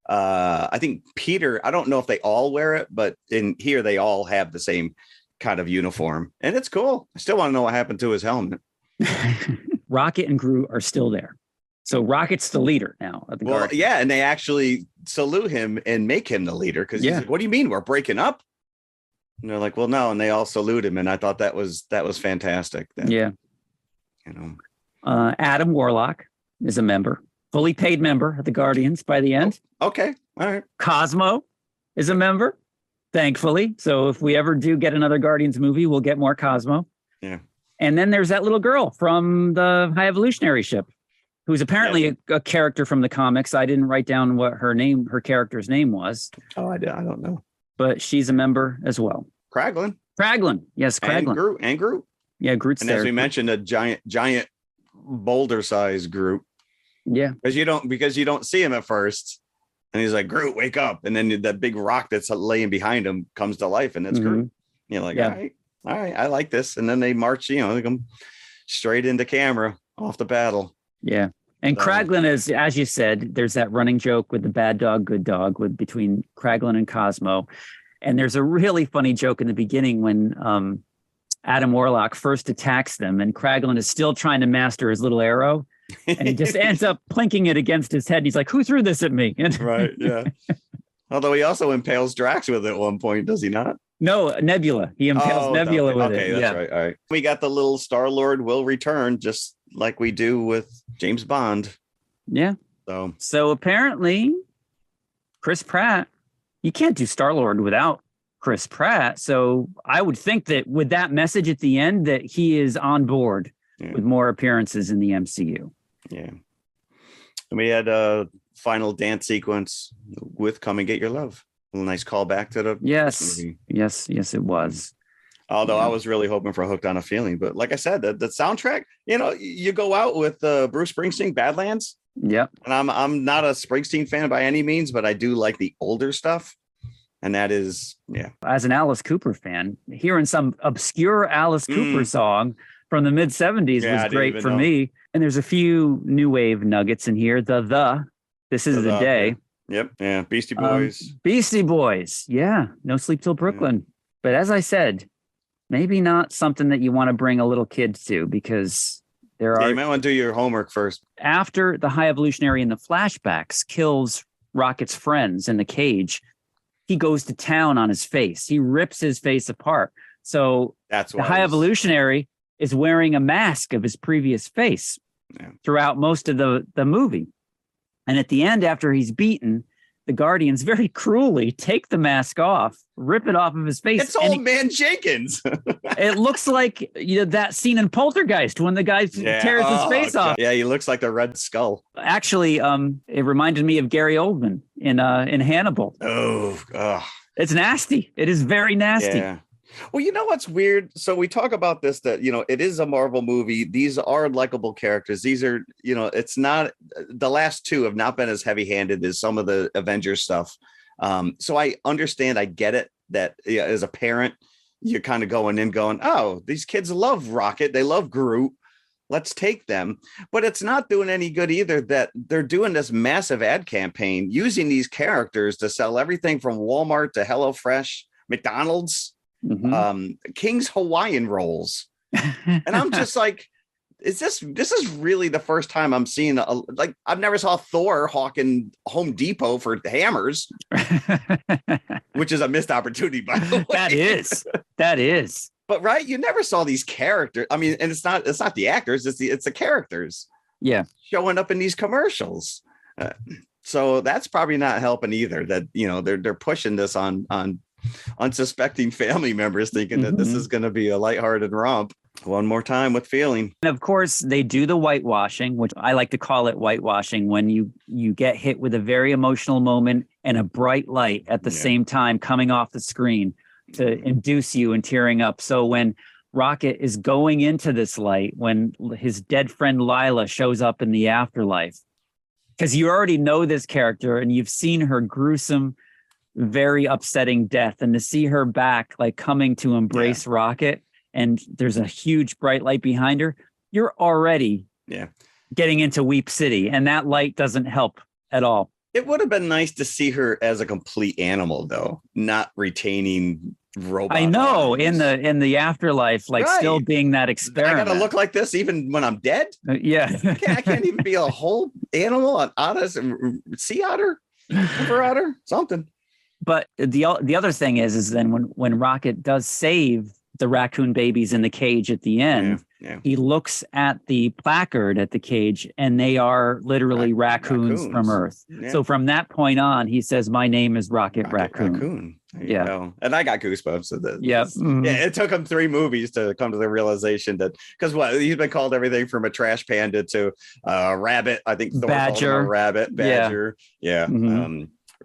I think Peter, I don't know if they all wear it, but in here they all have the same kind of uniform. And it's cool. I still want to know what happened to his helmet. Rocket and Groot are still there. So Rocket's the leader now of the Guardians. Yeah, and they actually salute him and make him the leader, because he's like, what do you mean we're breaking up? And they're like, well, no, and they all salute him. And I thought that was fantastic. You know. Adam Warlock is a member, fully paid member of the Guardians by the end. Oh, okay. All right. Cosmo is a member, thankfully. So if we ever do get another Guardians movie, we'll get more Cosmo. Yeah. And then there's that little girl from the High Evolutionary ship, who's apparently a character from the comics. I didn't write down what her character's name was. Oh, I don't know. But she's a member as well. Kraglin. Yes, Kraglin. And Groot. Yeah, Groot's and there. As we mentioned, a giant boulder-sized Groot. Yeah. Because you don't see him at first. And he's like, Groot, wake up. And then that big rock that's laying behind him comes to life, and it's Groot. You're like, all right, I like this. And then they march, they come straight into camera off the battle. Yeah. And Kraglin is, as you said, there's that running joke with the bad dog, good dog between Kraglin and Cosmo. And there's a really funny joke in the beginning when Adam Warlock first attacks them, and Kraglin is still trying to master his little arrow. And he just ends up plinking it against his head. He's like, who threw this at me? Right. Yeah. Although he also impales Drax with it at one point, does he not? No, Nebula. He impales Nebula with it. Okay, that's right. All right. We got the little Star-Lord will return, just like we do with James Bond. Yeah. So apparently, Chris Pratt, you can't do Star-Lord without Chris Pratt. So I would think that with that message at the end, that he is on board with more appearances in the MCU. Yeah. And we had a final dance sequence with Come and Get Your Love. A nice callback to the movie. Yes, it was. Although I was really hoping for Hooked on a Feeling. But like I said, the soundtrack, you go out with Bruce Springsteen, Badlands. Yep. And I'm not a Springsteen fan by any means, but I do like the older stuff. And that is, As an Alice Cooper fan, hearing some obscure Alice Cooper song from the mid 70s was great for me. And there's a few new wave nuggets in here. This is the day. Yep. Yeah. Beastie Boys. Beastie Boys. Yeah. No Sleep Till Brooklyn. Yeah. But as I said, maybe not something that you want to bring a little kid to, because there are. You might want to do your homework first. After the High Evolutionary in the flashbacks kills Rocket's friends in the cage, he goes to town on his face. He rips his face apart. So that's the High Evolutionary is wearing a mask of his previous face throughout most of the movie. And at the end, after he's beaten, the Guardians very cruelly take the mask off, rip it off of his face. It's Old Man Jenkins. It looks like that scene in Poltergeist when the guy tears his face off. Yeah, he looks like the Red Skull. Actually, it reminded me of Gary Oldman in Hannibal. Oh, It's nasty. It is very nasty. Yeah. Well, you know what's weird? So we talk about this, that, it is a Marvel movie. These are likable characters. These are, it's not, the last two have not been as heavy handed as some of the Avengers stuff. So I understand, I get it, that as a parent, you're kind of going, oh, these kids love Rocket. They love Groot. Let's take them. But it's not doing any good either that they're doing this massive ad campaign using these characters to sell everything from Walmart to HelloFresh, McDonald's, King's Hawaiian rolls. And I'm just like, this is really the first time I'm seeing I've never saw Thor hawking Home Depot for hammers, which is a missed opportunity, by the way. That is. But right, you never saw these characters. I mean, and it's not the actors, it's the characters. Yeah, showing up in these commercials. So that's probably not helping either. That they're pushing this on unsuspecting family members, thinking that this is going to be a lighthearted romp. One more time with feeling. And of course, they do the whitewashing, which I like to call it whitewashing, when you get hit with a very emotional moment and a bright light at the same time coming off the screen to induce you and tearing up. So when Rocket is going into this light, when his dead friend Lila shows up in the afterlife, because you already know this character and you've seen her gruesome, very upsetting death, and to see her back, like coming to embrace Rocket, and there's a huge bright light behind her, you're already getting into Weep City, and that light doesn't help at all. It would have been nice to see her as a complete animal, though, not retaining robot. I know, arms. in the afterlife, still being that experiment. I gotta look like this even when I'm dead. Yeah, I can't even be a whole animal, an otter, sea otter, river otter, something. But the other thing is then when Rocket does save the raccoon babies in the cage at the end, he looks at the placard at the cage, and they are literally raccoons from Earth. Yeah. So from that point on, he says, "My name is Rocket Raccoon." And I got goosebumps. Yeah, it took him 3 movies to come to the realization that, because he's been called everything from a trash panda to a rabbit. I think Thor called him a rabbit, badger.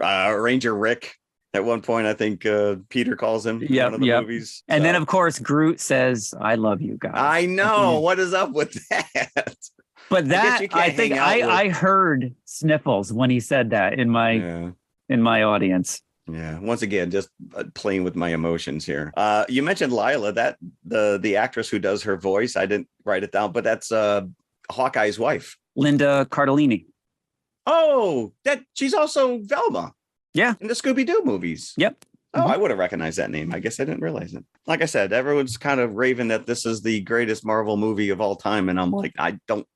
Ranger Rick. At one point, I think Peter calls him in one of the movies. And then, of course, Groot says, "I love you guys." I know. What is up with that? But I heard sniffles when he said that in my audience. Yeah. Once again, just playing with my emotions here. You mentioned Lila, that the actress who does her voice. I didn't write it down, but that's Hawkeye's wife, Linda Cardellini. Oh, she's also Velma. Yeah. In the Scooby-Doo movies. Yep. Oh, I would have recognized that name. I guess I didn't realize it. Like I said, everyone's kind of raving that this is the greatest Marvel movie of all time. And I'm like, I don't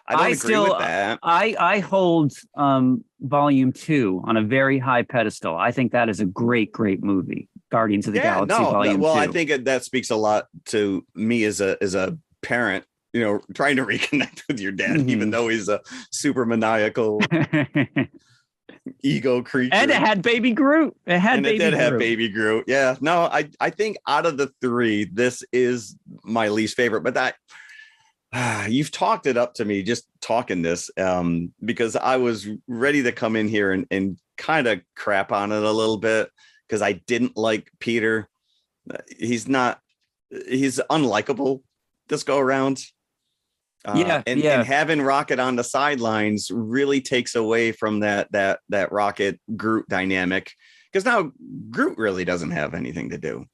agree with that. I hold Volume 2 on a very high pedestal. I think that is a great, great movie. Guardians of the Galaxy Volume 2. Well, I think that speaks a lot to me as a parent, trying to reconnect with your dad, even though he's a super maniacal ego creature. And it had Baby Groot. It did have Baby Groot. Yeah. No, I think out of the 3, this is my least favorite. But that you've talked it up to me just talking this, because I was ready to come in here and kind of crap on it a little bit, because I didn't like Peter. He's unlikable this go around. And having Rocket on the sidelines really takes away from that Rocket Groot dynamic, because now Groot really doesn't have anything to do.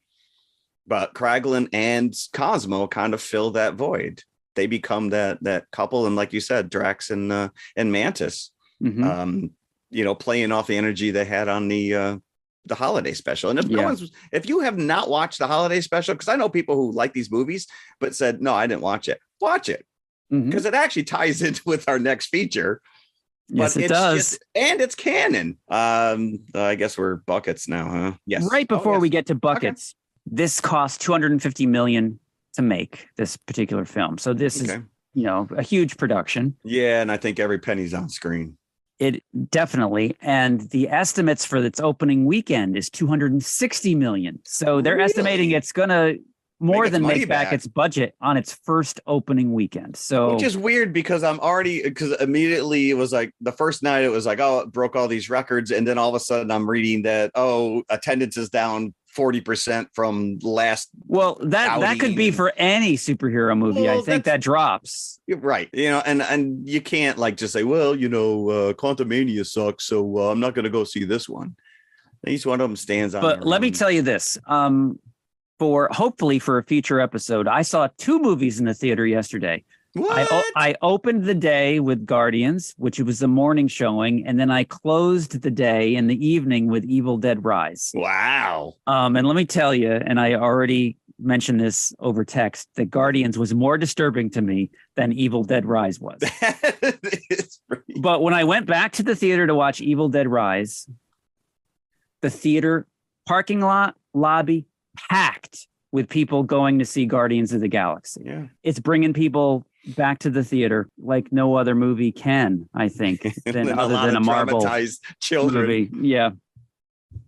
But Kraglin and Cosmo kind of fill that void. They become that couple, and like you said, Drax and Mantis, playing off the energy they had on the holiday special. And if you have not watched the holiday special, because I know people who like these movies but said, "No, I didn't watch it." Watch it. Because it actually ties into with our next feature. Yes, it does. And it's canon. I guess we're buckets now, huh? Yes. Right before we get to buckets, this cost $250 million to make this particular film. So this is, a huge production. Yeah, and I think every penny's on screen. It definitely. And the estimates for its opening weekend is $260 million. So they're estimating it's going to more than make back its budget on its first opening weekend. So, which is weird because because immediately it was like the first night it was like, oh, it broke all these records. And then all of a sudden I'm reading that, attendance is down 40% from last. Well, that could be for any superhero movie. Well, I think that drops. You're right. And you can't like just say, well, Quantumania sucks. So I'm not going to go see this one. Each one of them stands on. But let me tell you this. Hopefully for a future episode, I saw 2 movies in the theater yesterday. What? I opened the day with Guardians, which was the morning showing, and then I closed the day in the evening with Evil Dead Rise. Wow. And let me tell you, and I already mentioned this over text, that Guardians was more disturbing to me than Evil Dead Rise was. But when I went back to the theater to watch Evil Dead Rise, the theater parking lot lobby packed with people going to see Guardians of the Galaxy. Yeah. It's bringing people back to the theater like no other movie can, I think, other than a Marvel traumatized children movie. Yeah.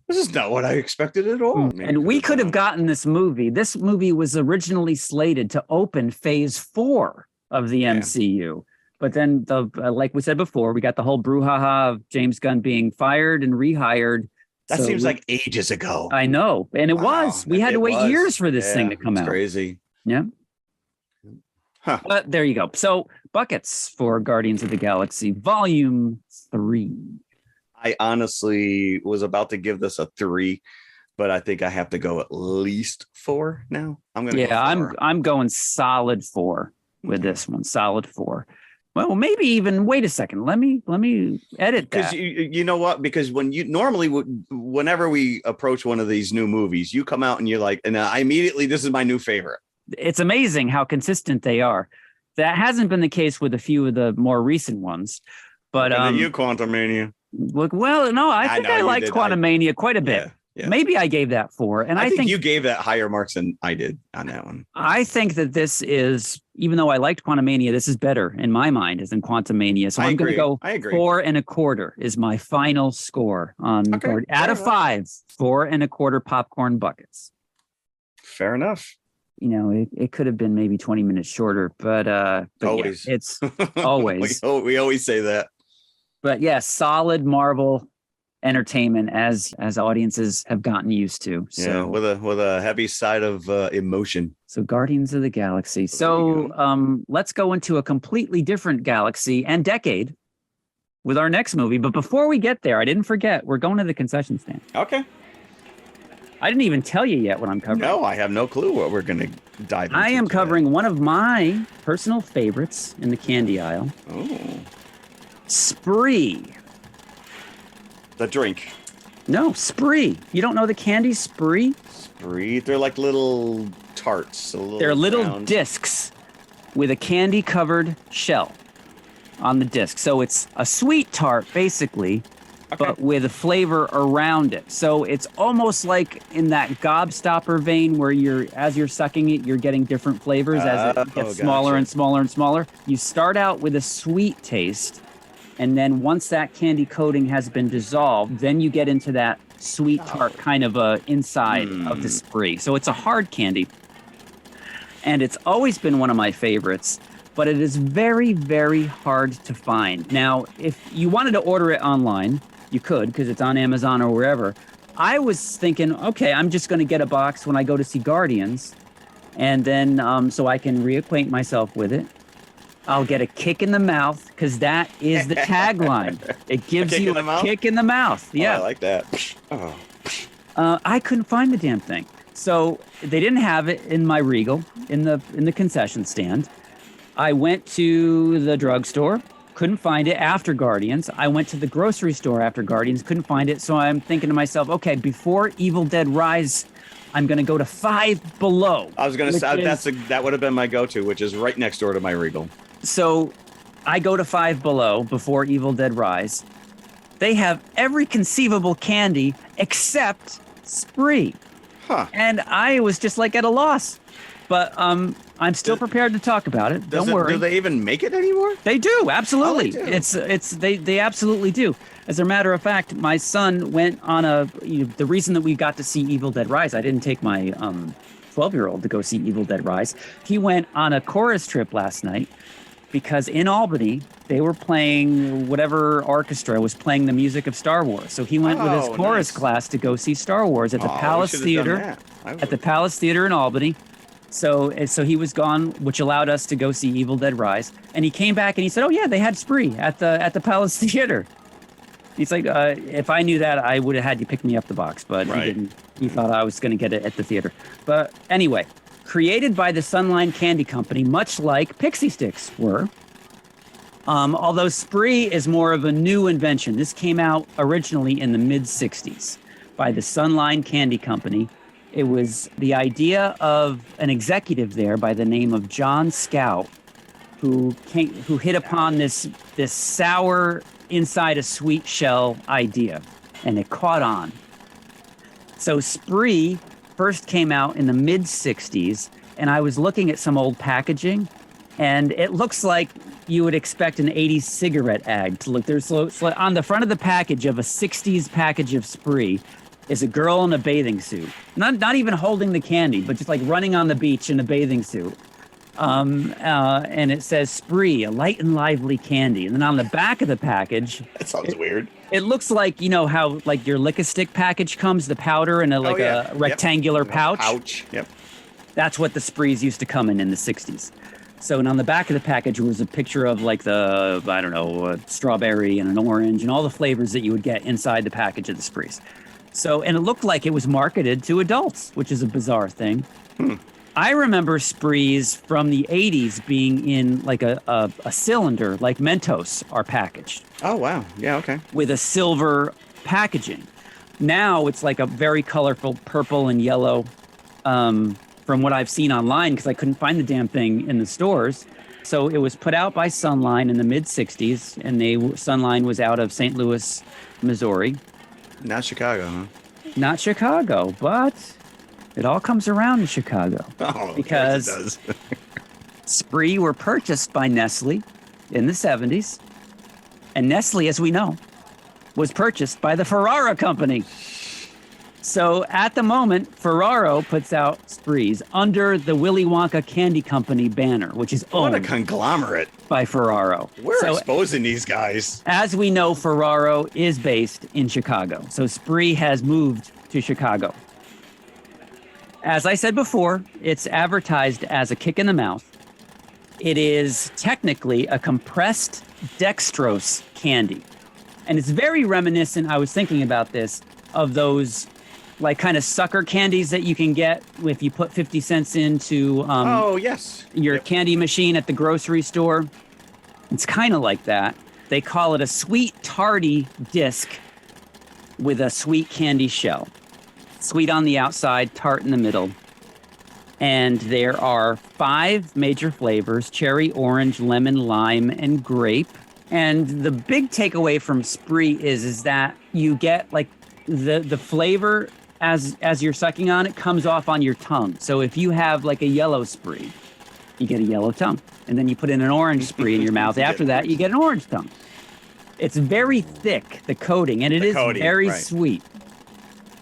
This is not what I expected at all. And we could have gotten this movie. This movie was originally slated to open phase 4 of the MCU. But then, like we said before, we got the whole brouhaha of James Gunn being fired and rehired. That seems like ages ago. I know. And it was. We had to wait years for this thing to come out. Crazy. Yeah. Huh. But there you go. So buckets for Guardians of the Galaxy Volume 3. I honestly was about to give this a 3, but I think I have to go at least 4 now. I'm going solid 4 with this one. Solid 4. Well, maybe even wait a second. Let me edit that. Because you know what? Because whenever we approach one of these new movies, you come out and you're like, and I immediately, this is my new favorite. It's amazing how consistent they are. That hasn't been the case with a few of the more recent ones. But you Quantumania. Look, well, no, I think I liked Quantumania quite a bit. Yeah. Maybe I gave that 4. And I think you gave that higher marks than I did on that one. I think that this is, even though I liked Quantumania, this is better in my mind than Quantumania. So I'm going to go 4 1/4 is my final score on out of 5, 4 1/4 popcorn buckets. Fair enough. It could have been maybe 20 minutes shorter, but always. Yeah, it's always. we always say that. But yeah, solid Marvel entertainment as audiences have gotten used to. So with a heavy side of emotion. So Guardians of the Galaxy. So let's go into a completely different galaxy and decade with our next movie. But before we get there, I didn't forget, we're going to the concession stand. Okay. I didn't even tell you yet what I'm covering. No, I have no clue what we're going to dive into. I am covering one of my personal favorites in the candy aisle. Oh. Spree. The drink. No, Spree. You don't know the candy Spree? Spree. They're like little tarts. They're little discs with a candy-covered shell on the disc. So it's a sweet tart, basically, but with a flavor around it. So it's almost like in that gobstopper vein where as you're sucking it, you're getting different flavors as it gets smaller and smaller and smaller. You start out with a sweet taste, and then once that candy coating has been dissolved, then you get into that sweet tart kind of inside of the Spree. So it's a hard candy. And it's always been one of my favorites, but it is very, very hard to find. Now, if you wanted to order it online, you could, because it's on Amazon or wherever. I was thinking, okay, I'm just going to get a box when I go to see Guardians, and then so I can reacquaint myself with it. I'll get a kick in the mouth, because that is the tagline. It gives you a kick in the mouth. Yeah, I like that. Oh. I couldn't find the damn thing, so they didn't have it in my Regal in the concession stand. I went to the drugstore, couldn't find it after Guardians. I went to the grocery store after Guardians, couldn't find it. So I'm thinking to myself, okay, before Evil Dead Rise, I'm going to go to Five Below. I was going to say that would have been my go-to, which is right next door to my Regal. So I go to Five Below before Evil Dead Rise. They have every conceivable candy except Spree. Huh. And I was just like at a loss. But I'm still prepared to talk about it. Don't worry. Do they even make it anymore? They do, absolutely. Oh, they do. They absolutely do. As a matter of fact, my son went on the reason that we got to see Evil Dead Rise, I didn't take my 12-year-old to go see Evil Dead Rise. He went on a chorus trip last night because in Albany, they were playing whatever orchestra was playing the music of Star Wars. So he went with his chorus class to go see Star Wars at the Palace Theater. At the Palace Theater in Albany. So he was gone, which allowed us to go see Evil Dead Rise. And he came back and he said, "Oh yeah, they had Spree at the Palace Theater." He's like, "If I knew that, I would have had you pick me up the box, but he didn't. He thought I was going to get it at the theater." But anyway, created by the Sunline Candy Company, much like Pixie Sticks were. Although Spree is more of a new invention. This came out originally in the mid-'60s by the Sunline Candy Company. It was the idea of an executive there by the name of John Scout, who hit upon this sour inside a sweet shell idea, and it caught on. So Spree first came out in the mid-'60s, and I was looking at some old packaging, and it looks like you would expect an 80s cigarette ad to look. There's on the front of the package of a 60s package of Spree is a girl in a bathing suit, not even holding the candy, but just like running on the beach in a bathing suit. And it says Spree, a light and lively candy. And then on the back of the package, that sounds weird. It looks like, you know how like your Lick-a-Stick package comes, the powder in a rectangular pouch. Pouch. Yep. That's what the Sprees used to come in the 60s. So, and on the back of the package was a picture of like the, I don't know, a strawberry and an orange and all the flavors that you would get inside the package of the Sprees. So, and it looked like it was marketed to adults, which is a bizarre thing. I remember Sprees from the 80s being in like a cylinder, like Mentos are packaged. Oh, wow. Yeah, okay. With a silver packaging. Now it's like a very colorful purple and yellow from what I've seen online, because I couldn't find the damn thing in the stores. So it was put out by Sunline in the mid-'60s, and Sunline was out of St. Louis, Missouri. Not Chicago, huh? Not Chicago, but it all comes around in Chicago. Oh, because it does. Spree were purchased by Nestle in the 70s. And Nestle, as we know, was purchased by the Ferrara Company. So at the moment, Ferraro puts out Sprees under the Willy Wonka Candy Company banner, which is owned what a conglomerate by Ferraro. We're exposing these guys. As we know, Ferraro is based in Chicago. So Spree has moved to Chicago. As I said before, it's advertised as a kick in the mouth. It is technically a compressed dextrose candy. And it's very reminiscent, I was thinking about this, of those like kind of sucker candies that you can get if you put 50 cents into your candy machine at the grocery store. It's kind of like that. They call it a sweet tardy disc with a sweet candy shell. Sweet on the outside, tart in the middle. And there are 5 major flavors: cherry, orange, lemon, lime, and grape. And the big takeaway from Spree is that you get like the flavor as you're sucking on it comes off on your tongue. So if you have like a yellow Spree, you get a yellow tongue. And then you put in an orange Spree in your mouth. After that, you get an orange tongue. It's very thick, the coating, and it is very sweet.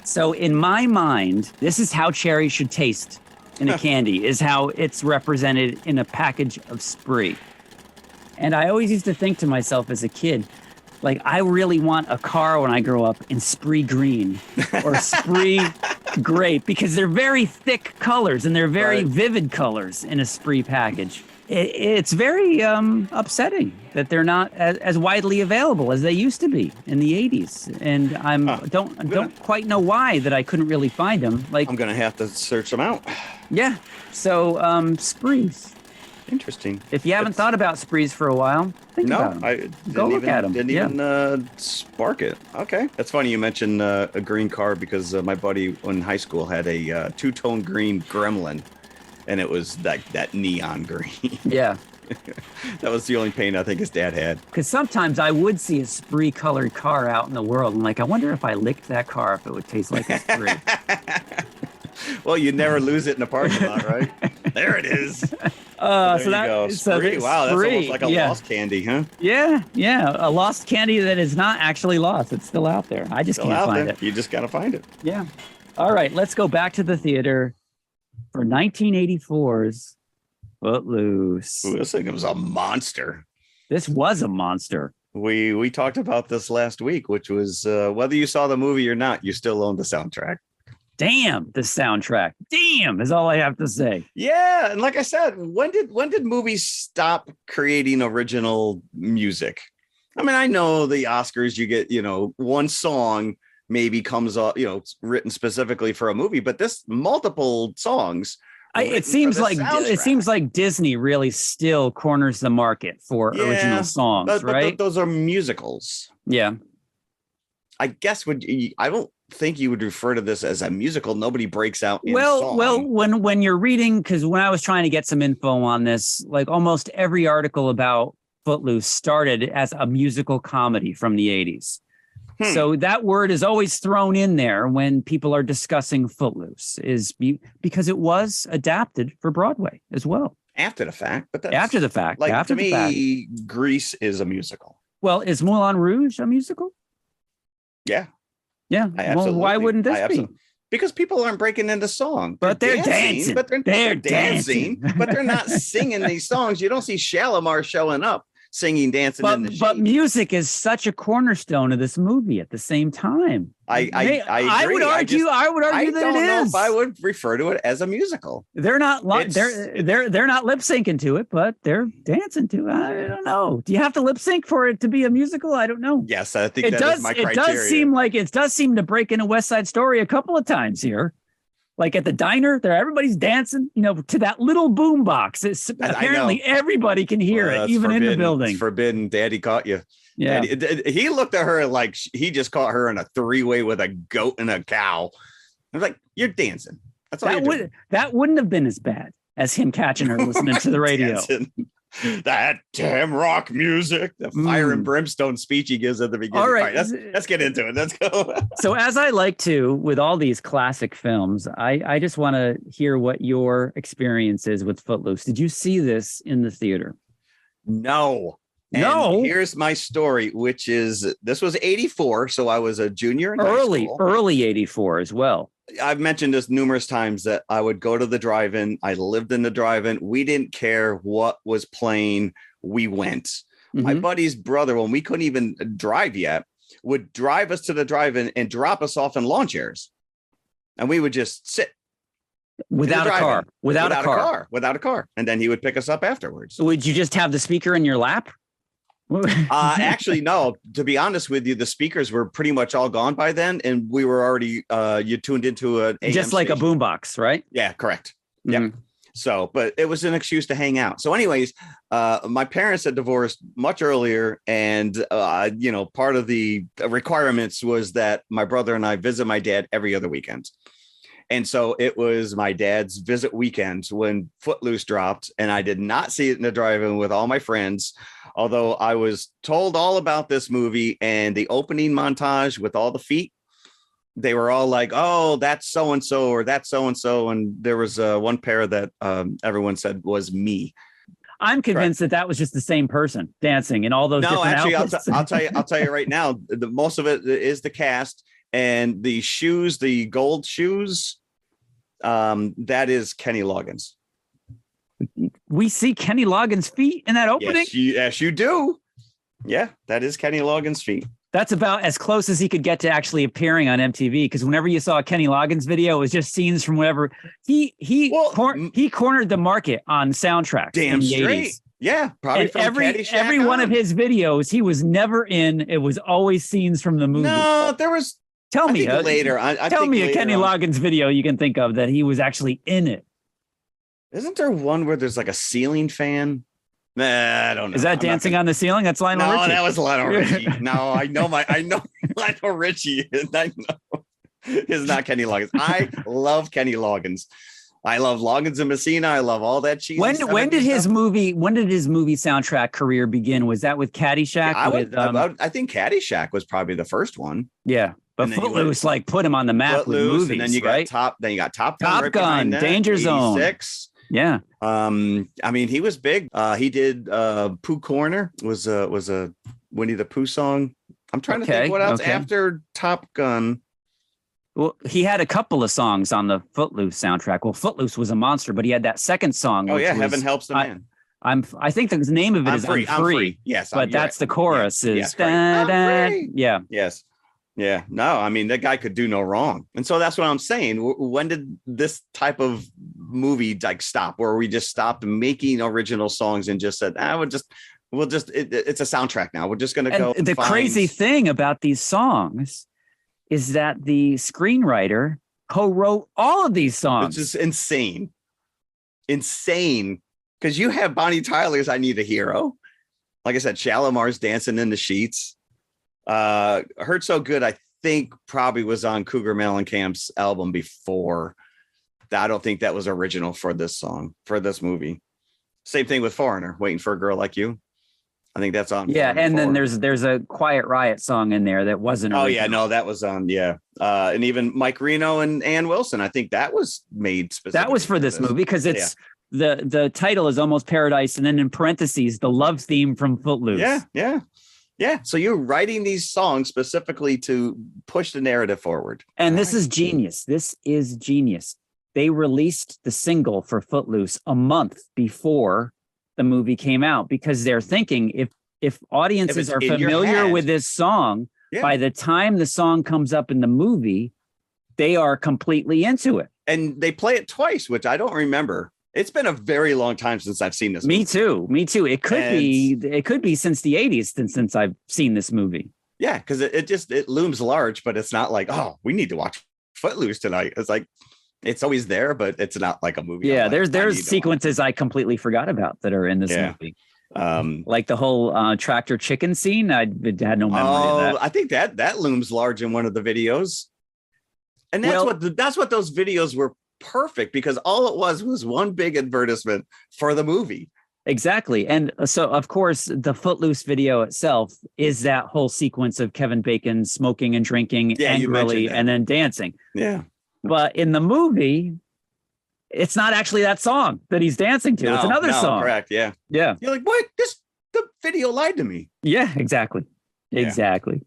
So in my mind, this is how cherry should taste in a candy, is how it's represented in a package of Spree. And I always used to think to myself as a kid, like, I really want a car when I grow up in Spree green or Spree grape, because they're very thick colors and they're very vivid colors in a Spree package. It's very upsetting that they're not as widely available as they used to be in the 80s. And I don't quite know why that I couldn't really find them. Like, I'm going to have to search them out. Yeah. So Sprees. Interesting. If you haven't thought about Sprees for a while, think about them. Go look at them. Didn't even spark it. Okay. That's funny you mentioned a green car, because my buddy in high school had a two-tone green Gremlin, and it was that neon green. Yeah. That was the only paint I think his dad had. Because sometimes I would see a Spree-colored car out in the world, and like, I wonder if I licked that car, if it would taste like a Spree. Well, you never lose it in a parking lot, right? There it is. There you go. Spree. Wow, that's almost like a lost candy, huh? Yeah, a lost candy that is not actually lost. It's still out there. I just can't find it. You just got to find it. Yeah. All right, let's go back to the theater for 1984's Footloose. Ooh, this thing was a monster. This was a monster. We talked about this last week, which was whether you saw the movie or not, you still own the soundtrack. Damn, the soundtrack. Damn is all I have to say. Yeah, and like I said, when did movies stop creating original music? I mean, I know the Oscars, you get, one song maybe comes up, it's written specifically for a movie, but this multiple songs. It seems like Disney really still corners the market for original songs, right? Those are musicals. Yeah. I guess I don't think you would refer to this as a musical. Nobody breaks out in song. Well, when you're reading, because when I was trying to get some info on this, like almost every article about Footloose started as a musical comedy from the 80s. So that word is always thrown in there when people are discussing Footloose, because it was adapted for Broadway as well. After the fact, but that's after the fact. Like after to me, Grease is a musical. Well, is Moulin Rouge a musical? Yeah. Yeah. Well, why wouldn't this be? Because people aren't breaking into song. But they're dancing. But they're dancing. But they're not singing these songs. You don't see Shalimar showing up singing, dancing in the sheet. But music is such a cornerstone of this movie at the same time. I agree. I would argue that it is. I don't know if I would refer to it as a musical. They're not they're not lip syncing to it, but they're dancing to it. I don't know. Do you have to lip sync for it to be a musical? I don't know. Yes, I think that is my criteria. It does seem to break into West Side Story a couple of times here. Like at the diner, everybody's dancing, to that little boom box. Apparently everybody can hear it, even in the building. It's forbidden. Daddy caught you. Yeah. He looked at her like he just caught her in a three-way with a goat and a cow. I was like, you're dancing. That's all that wouldn't have been as bad as him catching her listening to the radio. That damn rock music, the fire and brimstone speech he gives at the beginning. All right, let's get into it. Let's go. So as I like to with all these classic films, I just want to hear what your experience is with Footloose. Did you see this in the theater? No. And here's my story, which is this was 84. So I was a junior in high school. Early 84 as well. I've mentioned this numerous times that I would go to the drive-in. I lived in the drive-in. We didn't care what was playing. We went. Mm-hmm. My buddy's brother, when we couldn't even drive yet, would drive us to the drive-in and drop us off in lawn chairs. And we would just sit. Without a car. And then he would pick us up afterwards. Would you just have the speaker in your lap? Actually, no, to be honest with you, the speakers were pretty much all gone by then. And we were already, you tuned into an AM just like station. A boombox, right? Yeah, correct. Mm-hmm. Yeah. So, but it was an excuse to hang out. So anyways, my parents had divorced much earlier. And, part of the requirements was that my brother and I visit my dad every other weekend. And so it was my dad's visit weekend when Footloose dropped, and I did not see it in the drive-in with all my friends, although I was told all about this movie and the opening montage with all the feet. They were all like, oh, that's so-and-so or that's so-and-so. And there was one pair that everyone said was me. I'm convinced that was just the same person dancing in all those different outfits. I'll tell you right now, most of it is the cast. And the shoes, the gold shoes, that is Kenny Loggins. We see Kenny Loggins' feet in that opening? Yes, you do. Yeah, that is Kenny Loggins' feet. That's about as close as he could get to actually appearing on MTV. Because whenever you saw a Kenny Loggins video, it was just scenes from whatever. He cornered the market on soundtracks. Damn straight. 80s. Yeah, probably and every one of his videos, he was never in. It was always scenes from the movie. No, there was. Tell me later. Tell me a Kenny Loggins video you can think of that he was actually in it. Isn't there one where there's like a ceiling fan? Nah, I don't know. Is that Dancing on the Ceiling? That's Lionel Richie. No, that was Lionel Richie. No, I know Lionel Richie. I know it's not Kenny Loggins. I love Kenny Loggins. I love Loggins and Messina. I love all that cheese. When did his movie soundtrack career begin? Was that with Caddyshack? Yeah, I think Caddyshack was probably the first one. Yeah. But Footloose put him on the map with movies, and then you got Top Top Gun, Danger Zone. 86. Yeah. I mean, he was big. He did Pooh Corner was a Winnie the Pooh song. I'm trying to think what else after Top Gun. Well, he had a couple of songs on the Footloose soundtrack. Well, Footloose was a monster, but he had that second song. Oh which yeah, was, Heaven Helps the Man. I think the name of it is I'm free. Yes, but that's the chorus is I'm free. Yeah. Yes. Yeah. No, I mean, that guy could do no wrong. And so that's what I'm saying. When did this type of movie like stop, where we just stopped making original songs and just said, it's a soundtrack now. We're just going to go. The crazy thing about these songs is that the screenwriter co-wrote all of these songs. It's just insane. Because you have Bonnie Tyler's I Need a Hero. Like I said, Shalimar's Dancing in the Sheets. Hurt So Good, I think probably was on Cougar Mellencamp's album before. I don't think that was original for this song, for this movie. Same thing with Foreigner, Waiting for a Girl Like You. I think that's on. Yeah, and then there's a Quiet Riot song in there that wasn't original. Oh yeah, no, that was on. Yeah, and even Mike Reno and Ann Wilson, I think that was made specifically. That was for this movie because it's the title is Almost Paradise, and then in parentheses the love theme from Footloose. Yeah. So you're writing these songs specifically to push the narrative forward. And this is genius. This is genius. They released the single for Footloose a month before the movie came out because they're thinking if audiences are familiar with this song, by the time the song comes up in the movie, they are completely into it. And they play it twice, which I don't remember. It's been a very long time since I've seen this movie. Me too. It could be since the 80s since I've seen this movie. Yeah, because it looms large, but it's not like, oh, we need to watch Footloose tonight. It's like it's always there, but it's not like a movie. Yeah, there's sequences I completely forgot about that are in this movie. Like the whole tractor chicken scene. I had no memory of that. I think that looms large in one of the videos. And that's what those videos were perfect, because all it was one big advertisement for the movie. Exactly. And so, of course, the Footloose video itself is that whole sequence of Kevin Bacon smoking and drinking angrily and then dancing. Yeah. But in the movie, it's not actually that song that he's dancing to. It's another song. Correct. Yeah. Yeah. You're like, what? The video lied to me. Yeah, exactly. Yeah. Exactly.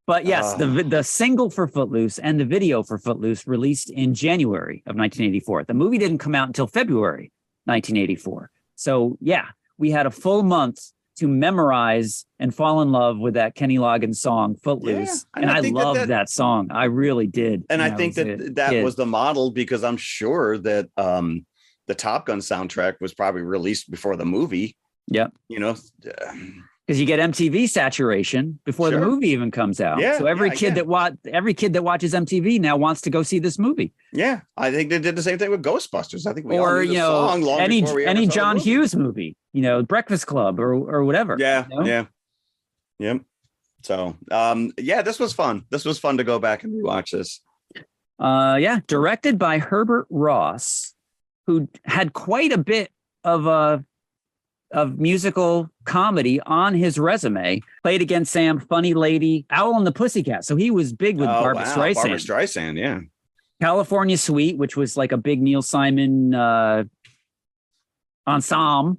But yes, the single for Footloose and the video for Footloose released in January of 1984. The movie didn't come out until February 1984. So yeah, we had a full month to memorize and fall in love with that Kenny Loggins song Footloose. Yeah, and I loved that song. I really did. And I think that was the model, because I'm sure that the Top Gun soundtrack was probably released before the movie. Yep. Because you get MTV saturation before the movie even comes out. Yeah, so every kid that watches MTV now wants to go see this movie. Yeah, I think they did the same thing with Ghostbusters. I think we all knew the song long before we any John Hughes movie, Breakfast Club or whatever. Yeah, yeah. So, this was fun. This was fun to go back and rewatch this. Directed by Herbert Ross, who had quite a bit of musical comedy on his resume. Played against Sam, Funny Lady, Owl and the Pussycat. So he was big with Barbra Streisand. Barbra Streisand, yeah. California Suite, which was like a big Neil Simon ensemble.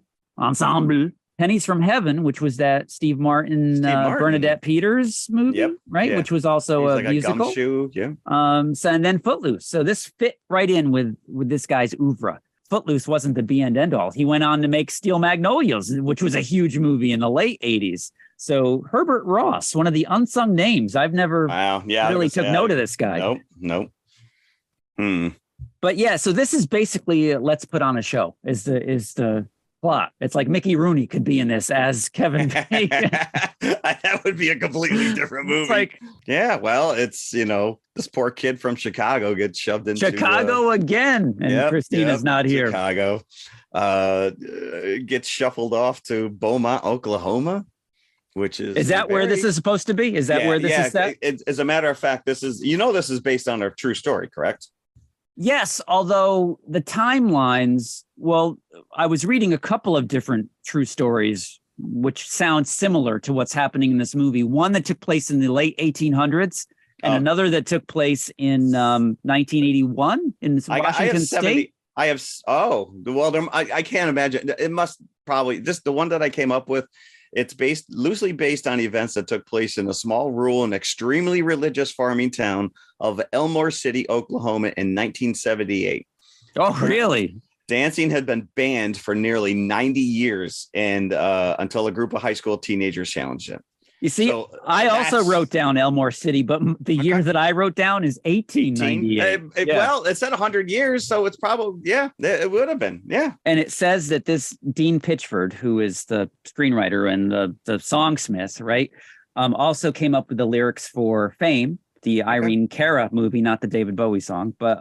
Pennies from Heaven, which was that Steve Martin. Bernadette Peters movie, right? Yeah. Which was also a musical. A gumshoe, yeah. And then Footloose. So this fit right in with this guy's oeuvre. Footloose wasn't the be and end all. He went on to make Steel Magnolias, which was a huge movie in the late 80s. So Herbert Ross, one of the unsung names. I've never really took note of this guy. Nope. But yeah, so this is basically Let's Put on a Show is the plot. It's like Mickey Rooney could be in this as Kevin Bacon. That would be a completely different movie. It's this poor kid from Chicago gets shoved into Chicago again, and Christina's not here. Chicago gets shuffled off to Beaumont, Oklahoma, which is that where this is supposed to be? Is that where this is set? As a matter of fact, this is based on a true story, correct? Yes, although the timelines, I was reading a couple of different true stories which sound similar to what's happening in this movie. One that took place in the late 1800s and another that took place in 1981 in Washington State. I can't imagine. It must probably, just the one that I came up with It's loosely based on events that took place in a small, rural, and extremely religious farming town of Elmore City, Oklahoma in 1978. Oh, really? Dancing had been banned for nearly 90 years and until a group of high school teenagers challenged it. You see, so I also wrote down Elmore City, but the year that I wrote down is 1898. Well, it said 100 years, so it's probably, it would have been, yeah. And it says that this Dean Pitchford, who is the screenwriter and the songsmith, right, also came up with the lyrics for Fame, the Irene Cara movie, not the David Bowie song, but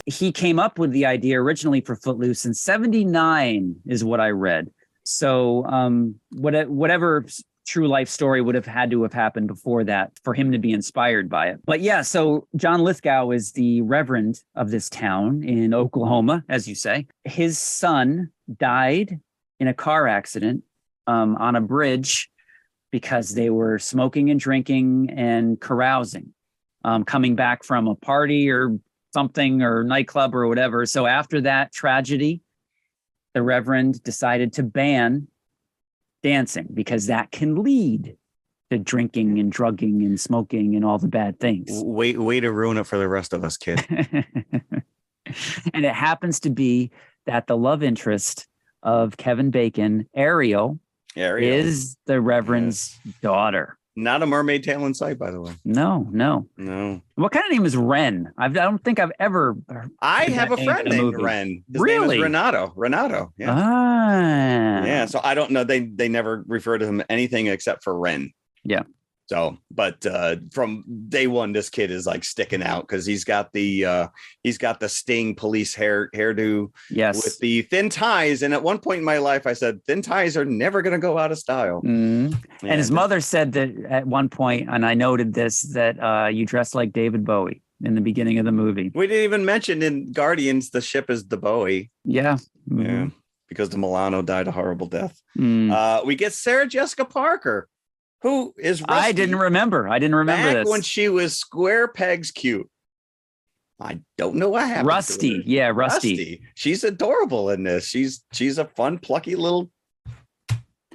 he came up with the idea originally for Footloose in 79 is what I read. So whatever true life story would have had to have happened before that for him to be inspired by it. But yeah, so John Lithgow is the reverend of this town in Oklahoma, as you say. His son died in a car accident on a bridge because they were smoking and drinking and carousing, coming back from a party or something or nightclub or whatever. So after that tragedy, the Reverend decided to ban dancing because that can lead to drinking and drugging and smoking and all the bad things. Way to ruin it for the rest of us, kid. And it happens to be that the love interest of Kevin Bacon, Ariel, is the Reverend's daughter. Not a mermaid tail in sight, by the way. No. What kind of name is Ren? I don't think I've ever. I have a friend named Ren. His name is Renato. Yeah. Yeah. So I don't know. They never refer to him anything except for Ren. Yeah. So, but from day one, this kid is like sticking out because he's got the Sting police hairdo, yes, with the thin ties. And at one point in my life, I said, thin ties are never going to go out of style. And his mother said that at one point, and I noted this, that you dress like David Bowie in the beginning of the movie. We didn't even mention in Guardians, the ship is the Bowie. Yeah. Yeah. Because the Milano died a horrible death. We get Sarah Jessica Parker, who is Rusty. I didn't remember back this. When she was square pegs cute. I don't know what happened. Rusty. Yeah, Rusty. She's adorable in this. She's a fun, plucky little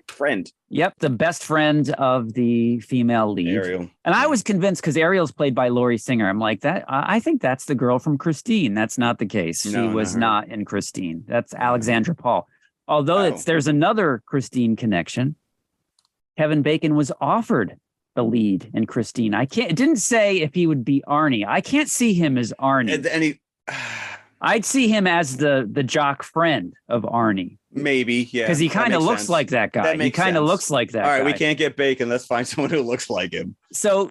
friend. Yep, the best friend of the female lead. Ariel. And I was convinced because Ariel's played by Laurie Singer. I'm like, that. I think that's the girl from Christine. That's not the case. She was not in Christine. That's Alexandra Paul. Although there's another Christine connection. Kevin Bacon was offered the lead in Christine. It didn't say if he would be Arnie. I can't see him as Arnie. I'd see him as the jock friend of Arnie. Maybe, yeah. Because he kind of looks like that guy. He kind of looks like that guy. All right, we can't get Bacon. Let's find someone who looks like him. So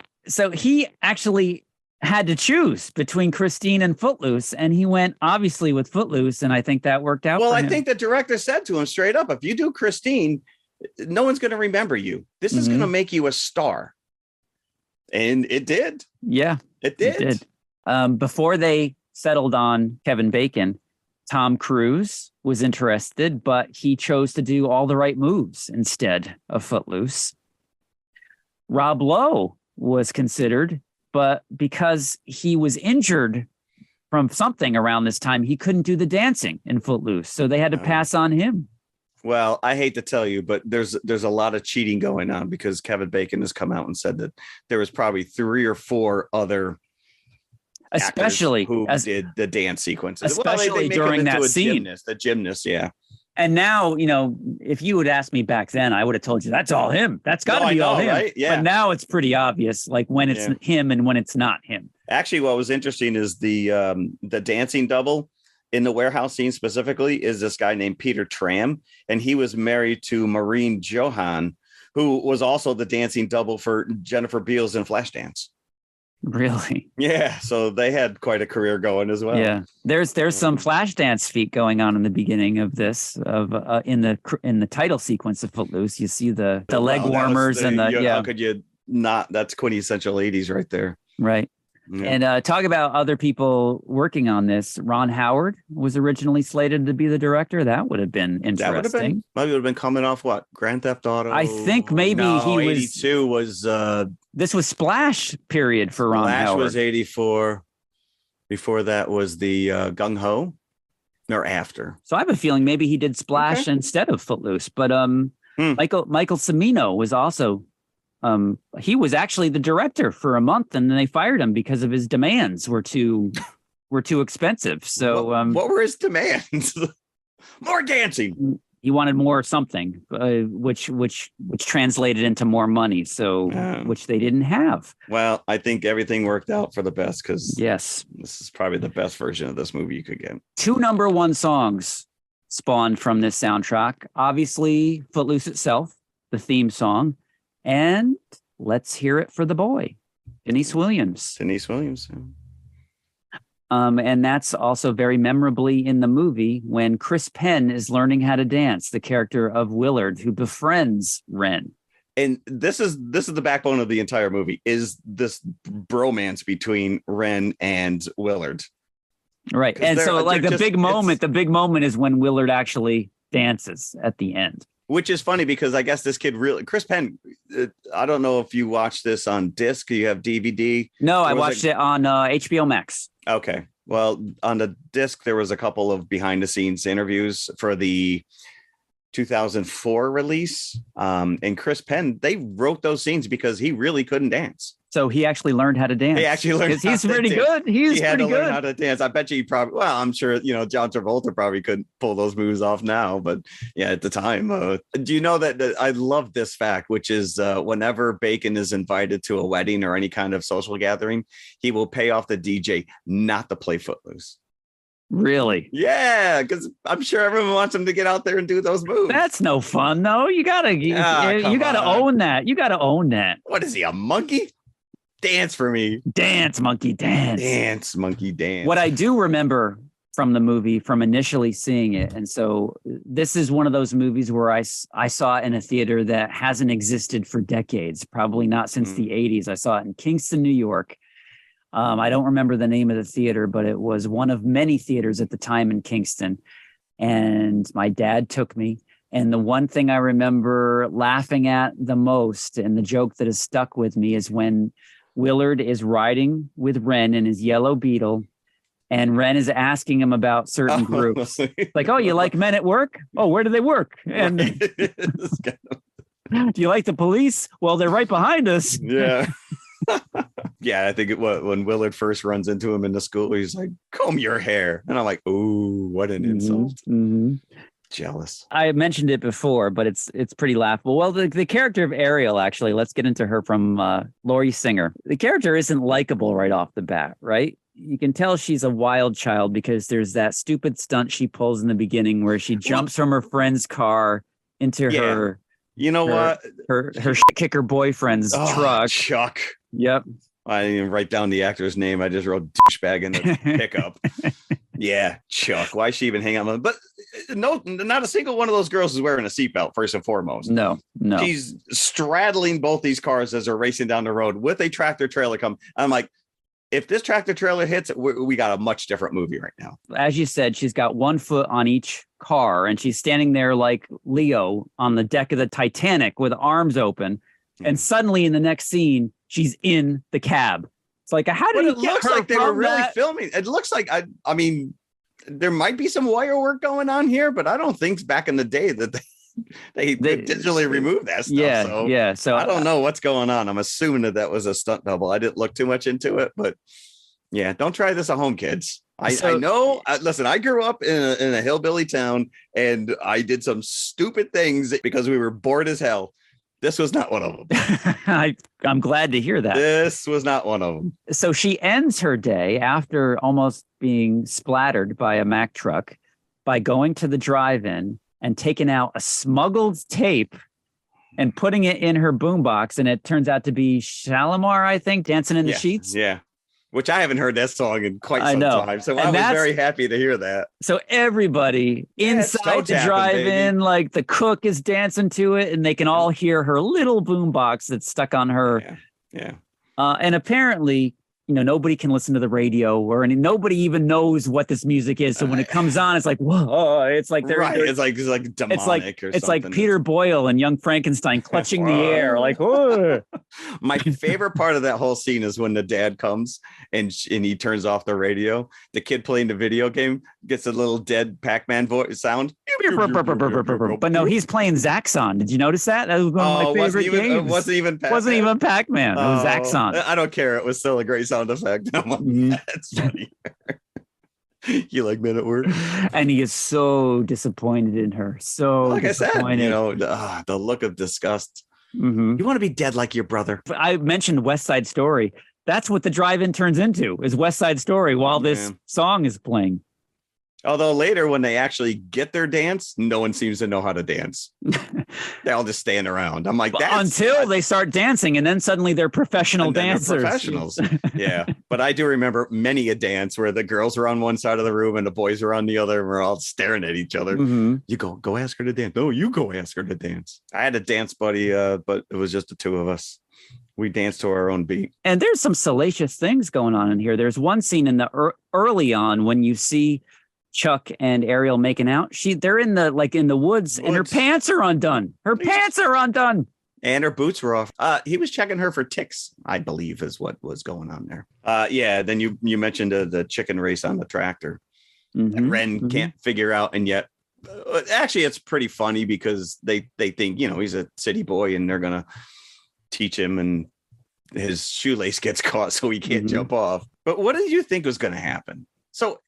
he actually had to choose between Christine and Footloose, and he went obviously with Footloose, and I think that worked out. Well, I think the director said to him straight up, if you do Christine, no one's going to remember you. This is going to make you a star. And it did. Yeah, it did. Before they settled on Kevin Bacon, Tom Cruise was interested, but he chose to do All the Right Moves instead of Footloose. Rob Lowe was considered, but because he was injured from something around this time, he couldn't do the dancing in Footloose. So they had to pass on him. Well, I hate to tell you, but there's a lot of cheating going on because Kevin Bacon has come out and said that there was probably 3 or 4 other especially who did the dance sequences, especially during that scene. The gymnast, yeah. And now, if you would ask me back then, I would have told you that's all him. That's got to be all him. Right? Yeah. But now it's pretty obvious, like when it's him and when it's not him. Actually, what was interesting is the dancing double in the warehouse scene specifically is this guy named Peter Tram, and he was married to Maureen Johan, who was also the dancing double for Jennifer Beals in Flashdance. Really? Yeah. So they had quite a career going as well. Yeah. There's some Flashdance feet going on in the beginning of this in the title sequence of Footloose. You see the leg warmers how could you not? That's quintessential 80s right there. Right. Yeah. And talk about other people working on this. Ron Howard was originally slated to be the director. That would have been interesting. Maybe would have been coming off what? Grand Theft Auto? I think maybe he was. 82 was. This was Splash period for Ron Howard. Splash was 84. Before that was the Gung Ho, or after. So I have a feeling maybe he did Splash instead of Footloose. But Michael Cimino was also he was actually the director for a month, and then they fired him because of his demands were too expensive. So what were his demands? More dancing. He wanted more something, which translated into more money. So which they didn't have. Well, I think everything worked out for the best because yes, this is probably the best version of this movie you could get. 2 number 1 songs spawned from this soundtrack. Obviously, Footloose itself, the theme song, and Let's Hear It for the Boy, Denise Williams. And that's also very memorably in the movie when Chris Penn is learning how to dance, the character of Willard, who befriends Ren. And this is the backbone of the entire movie, is this bromance between Ren and Willard. Right. And so like the big moment is when Willard actually dances at the end. Which is funny because I guess this kid Chris Penn, I don't know if you watched this on disc, you have DVD. No, I watched it on HBO Max. Okay. Well, on the disc, there was a couple of behind the scenes interviews for the 2004 release. And Chris Penn, they wrote those scenes because he really couldn't dance. So he actually learned how to dance. He actually learned. He's pretty good. He had to learn how to dance. I bet you I'm sure, John Travolta probably couldn't pull those moves off now, but yeah, at the time. Do you know that I love this fact, which is whenever Bacon is invited to a wedding or any kind of social gathering, he will pay off the DJ not to play Footloose. Really? Yeah, because I'm sure everyone wants him to get out there and do those moves. That's no fun, though. You gotta own that. You gotta own that. What is he, a monkey? Dance for me. Dance, monkey, dance. Dance, monkey, dance. What I do remember from the movie, from initially seeing it, and so this is one of those movies where I saw it in a theater that hasn't existed for decades, probably not since the 80s. I saw it in Kingston, New York. I don't remember the name of the theater, but it was one of many theaters at the time in Kingston. And my dad took me. And the one thing I remember laughing at the most, and the joke that has stuck with me, is when Willard is riding with Ren in his yellow Beetle, and Ren is asking him about certain groups. Like, oh, you like Men at Work? Oh, where do they work? And do you like the police? Well, they're right behind us. Yeah. Yeah, I think when Willard first runs into him in the school, he's like, comb your hair. And I'm like, ooh, what an insult. Mm-hmm. Jealous. I mentioned it before, but it's pretty laughable. Well, the character of Ariel, actually, let's get into her from Laurie Singer. The character isn't likable right off the bat, right? You can tell she's a wild child because there's that stupid stunt she pulls in the beginning where she jumps from her friend's car into her. You know what? Her kicker boyfriend's truck. Chuck. Yep. I didn't even write down the actor's name. I just wrote douchebag in the pickup. Yeah, Chuck. Why is she even hang out? But no, not a single one of those girls is wearing a seatbelt, first and foremost. No. She's straddling both these cars as they're racing down the road with a tractor trailer come. I'm like, if this tractor trailer hits, we got a much different movie right now. As you said, she's got one foot on each car, and she's standing there like Leo on the deck of the Titanic with arms open. And suddenly in the next scene, she's in the cab. It's like, how did it looks like they were really filming? It looks like, I mean, there might be some wire work going on here, but I don't think back in the day that they digitally removed that stuff. So I don't know what's going on. I'm assuming that was a stunt double. I didn't look too much into it, but yeah, don't try this at home, kids. I know. Listen, I grew up in a hillbilly town, and I did some stupid things because we were bored as hell. This was not one of them. I'm glad to hear that. This was not one of them. So she ends her day after almost being splattered by a Mack truck by going to the drive-in and taking out a smuggled tape and putting it in her boombox. And it turns out to be Shalimar, I think, Dancing in the Sheets. Yeah. Which I haven't heard that song in quite some time. So I was very happy to hear that. So everybody inside the drive-in, like the cook is dancing to it, and they can all hear her little boombox that's stuck on her. Yeah. And apparently nobody can listen to the radio or nobody even knows what this music is. So when it comes on, it's like, whoa, it's like it's like demonic or something. It's like Peter Boyle and Young Frankenstein clutching the air. Like, whoa. My favorite part of that whole scene is when the dad comes and he turns off the radio. The kid playing the video game gets a little dead Pac-Man voice sound. But no, he's playing Zaxxon. Did you notice that? That was one of my favorite games. It wasn't even Pac-Man. Wasn't even Pac-Man. It was Zaxxon. I don't care. It was still a great sound effect. I'm like, that's funny. You like Men at Work? And he is so disappointed in her. So like disappointed. I said, the look of disgust. Mm-hmm. You want to be dead like your brother. I mentioned West Side Story. That's what the drive-in turns into, is West Side Story while this song is playing. Although later when they actually get their dance, no one seems to know how to dance. They all just stand around. I'm like, until they start dancing, and then suddenly they're professional dancers. They're professionals. Yeah. But I do remember many a dance where the girls are on one side of the room and the boys are on the other, and we're all staring at each other. Mm-hmm. You go ask her to dance. No, you go ask her to dance. I had a dance buddy, but it was just the two of us. We danced to our own beat. And there's some salacious things going on in here. There's one scene in the early on when you see Chuck and Ariel making out. They're in the woods, and her pants are undone. Pants are undone. And her boots were off. He was checking her for ticks, I believe, is what was going on there. Then you mentioned the chicken race on the tractor. Mm-hmm. And Ren can't figure out, and yet actually it's pretty funny because they think, he's a city boy and they're gonna teach him, and his shoelace gets caught so he can't jump off. But what did you think was going to happen? So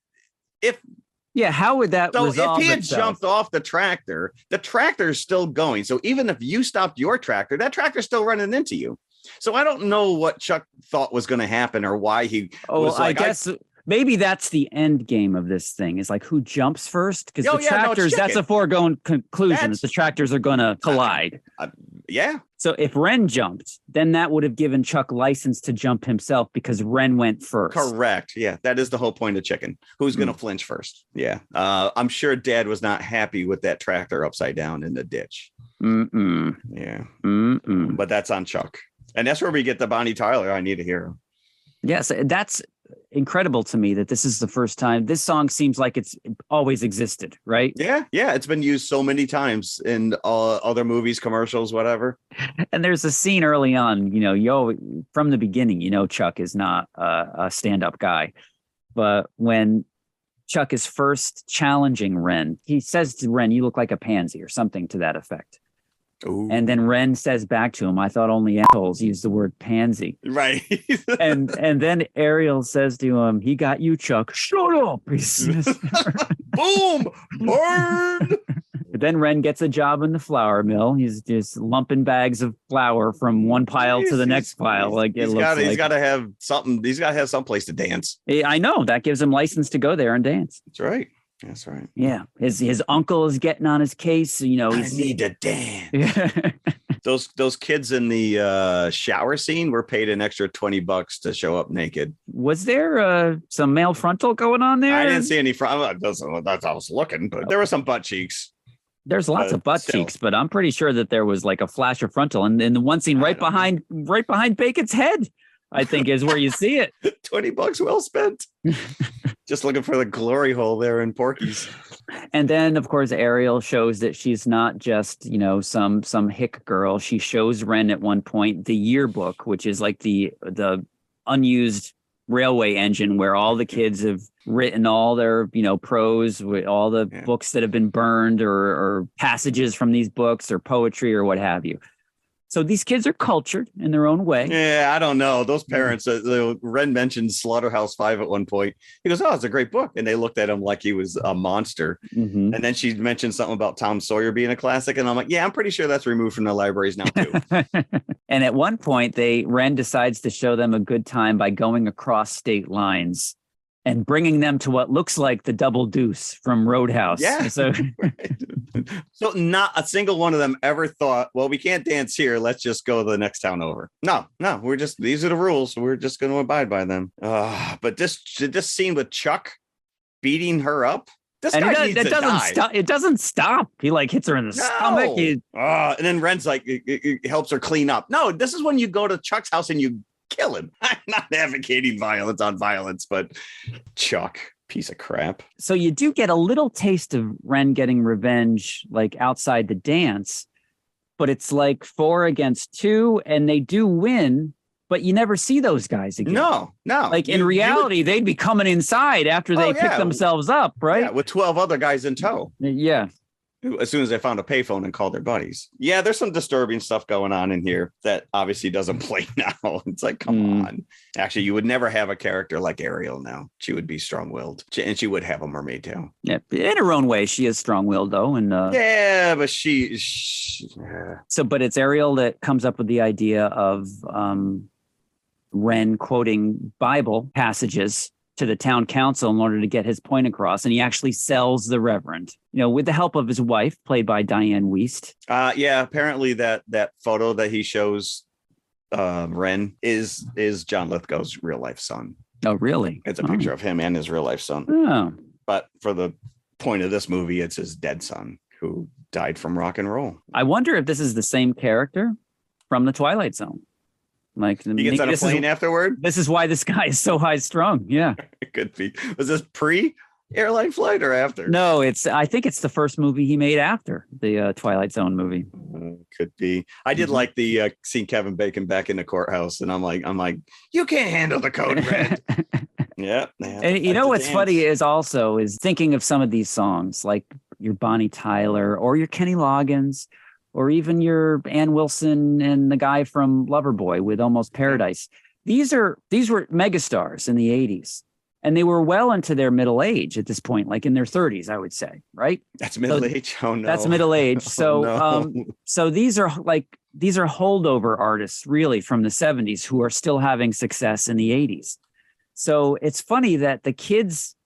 how would that resolve if he had jumped off the tractor's still going. So even if you stopped your tractor, that tractor's still running into you. So I don't know what Chuck thought was going to happen or why he was like, I guess maybe that's the end game of this thing, is like who jumps first, because the tractors, that's a foregone conclusion that the tractors are going to collide. Yeah. So if Ren jumped, then that would have given Chuck license to jump himself because Ren went first. Correct. Yeah. That is the whole point of chicken. Who's going to flinch first? Yeah. I'm sure Dad was not happy with that tractor upside down in the ditch. Mm-mm. Yeah. Mm-mm. But that's on Chuck. And that's where we get the Bonnie Tyler, I Need a Hero. Yes, that's incredible to me that this is the first time. This song seems like it's always existed, right? Yeah. It's been used so many times in other movies, commercials, whatever. And there's a scene early on, from the beginning, Chuck is not a stand-up guy. But when Chuck is first challenging Ren, he says to Ren, "You look like a pansy," or something to that effect. Ooh. And then Ren says back to him, "I thought only assholes used the word pansy." Right. and then Ariel says to him, "He got you, Chuck. Shut up." He says. Boom! Burn! Then Ren gets a job in the flour mill. He's just lumping bags of flour from one pile to the next pile. He's got to have something. He's got to have some place to dance. I know that gives him license to go there and dance. That's right. That's right. Yeah. His uncle is getting on his case. I need to dance. Those kids in the shower scene were paid an extra $20 to show up naked. Was there some male frontal going on there? I didn't see any front. That's I was looking, but there were some butt cheeks. There's lots of butt cheeks, but I'm pretty sure that there was like a flash of frontal, and in the one scene right behind Bacon's head, I think is where you see it. $20 well spent. Just looking for the glory hole there in Porky's. And then, of course, Ariel shows that she's not just, some hick girl. She shows Ren at one point the yearbook, which is like the unused railway engine where all the kids have written all their, prose, with all the books that have been burned or passages from these books or poetry or what have you. So these kids are cultured in their own way. Yeah, I don't know. Those parents, Ren mentioned Slaughterhouse-Five at one point. He goes, "Oh, it's a great book." And they looked at him like he was a monster. Mm-hmm. And then she mentioned something about Tom Sawyer being a classic. And I'm like, yeah, I'm pretty sure that's removed from the libraries now, too. And at one point, Ren decides to show them a good time by going across state lines and bringing them to what looks like the Double Deuce from Roadhouse. Yeah. So not a single one of them ever thought, well, we can't dance here. Let's just go to the next town over. No, these are the rules. So we're just going to abide by them. But this scene with Chuck beating her up. It doesn't stop. He hits her in the stomach. And then Ren's like, it helps her clean up. No, this is when you go to Chuck's house and you kill him. I'm not advocating violence on violence, but Chuck, piece of crap. So you do get a little taste of Ren getting revenge, like outside the dance, but it's like 4 against 2, and they do win, but you never see those guys again. No. Like in reality, they'd be coming inside after they pick themselves up, right? Yeah, with 12 other guys in tow. Yeah. As soon as they found a payphone and called their buddies. Yeah, there's some disturbing stuff going on in here that obviously doesn't play now. It's like, come on. Actually, you would never have a character like Ariel now. She would be strong-willed. And she would have a mermaid tail. Yeah, in her own way, she is strong-willed, though. And yeah, but but it's Ariel that comes up with the idea of Ren quoting Bible passages to the town council in order to get his point across. And he actually sells the Reverend, with the help of his wife, played by Diane Wiest. Yeah, apparently that photo that he shows Ren is John Lithgow's real life son. Oh, really? It's a picture of him and his real life son. Oh. But for the point of this movie, it's his dead son who died from rock and roll. I wonder if this is the same character from the Twilight Zone. Like he gets on a plane afterward. This is why this guy is so high strung. Yeah, it could be. Was this pre-airline flight or after? No, I think it's the first movie he made after the Twilight Zone movie. Could be. I did like the seeing Kevin Bacon back in the courthouse, and I'm like, you can't handle the code red. Yeah. And what's funny is thinking of some of these songs, like your Bonnie Tyler or your Kenny Loggins, or even your Ann Wilson and the guy from Loverboy with Almost Paradise. These were megastars in the 80s, and they were well into their middle age at this point, like in their 30s, I would say, right? That's middle age. Oh no, that's middle age. So, no. So these are holdover artists really from the 70s who are still having success in the 80s. So it's funny that the kids,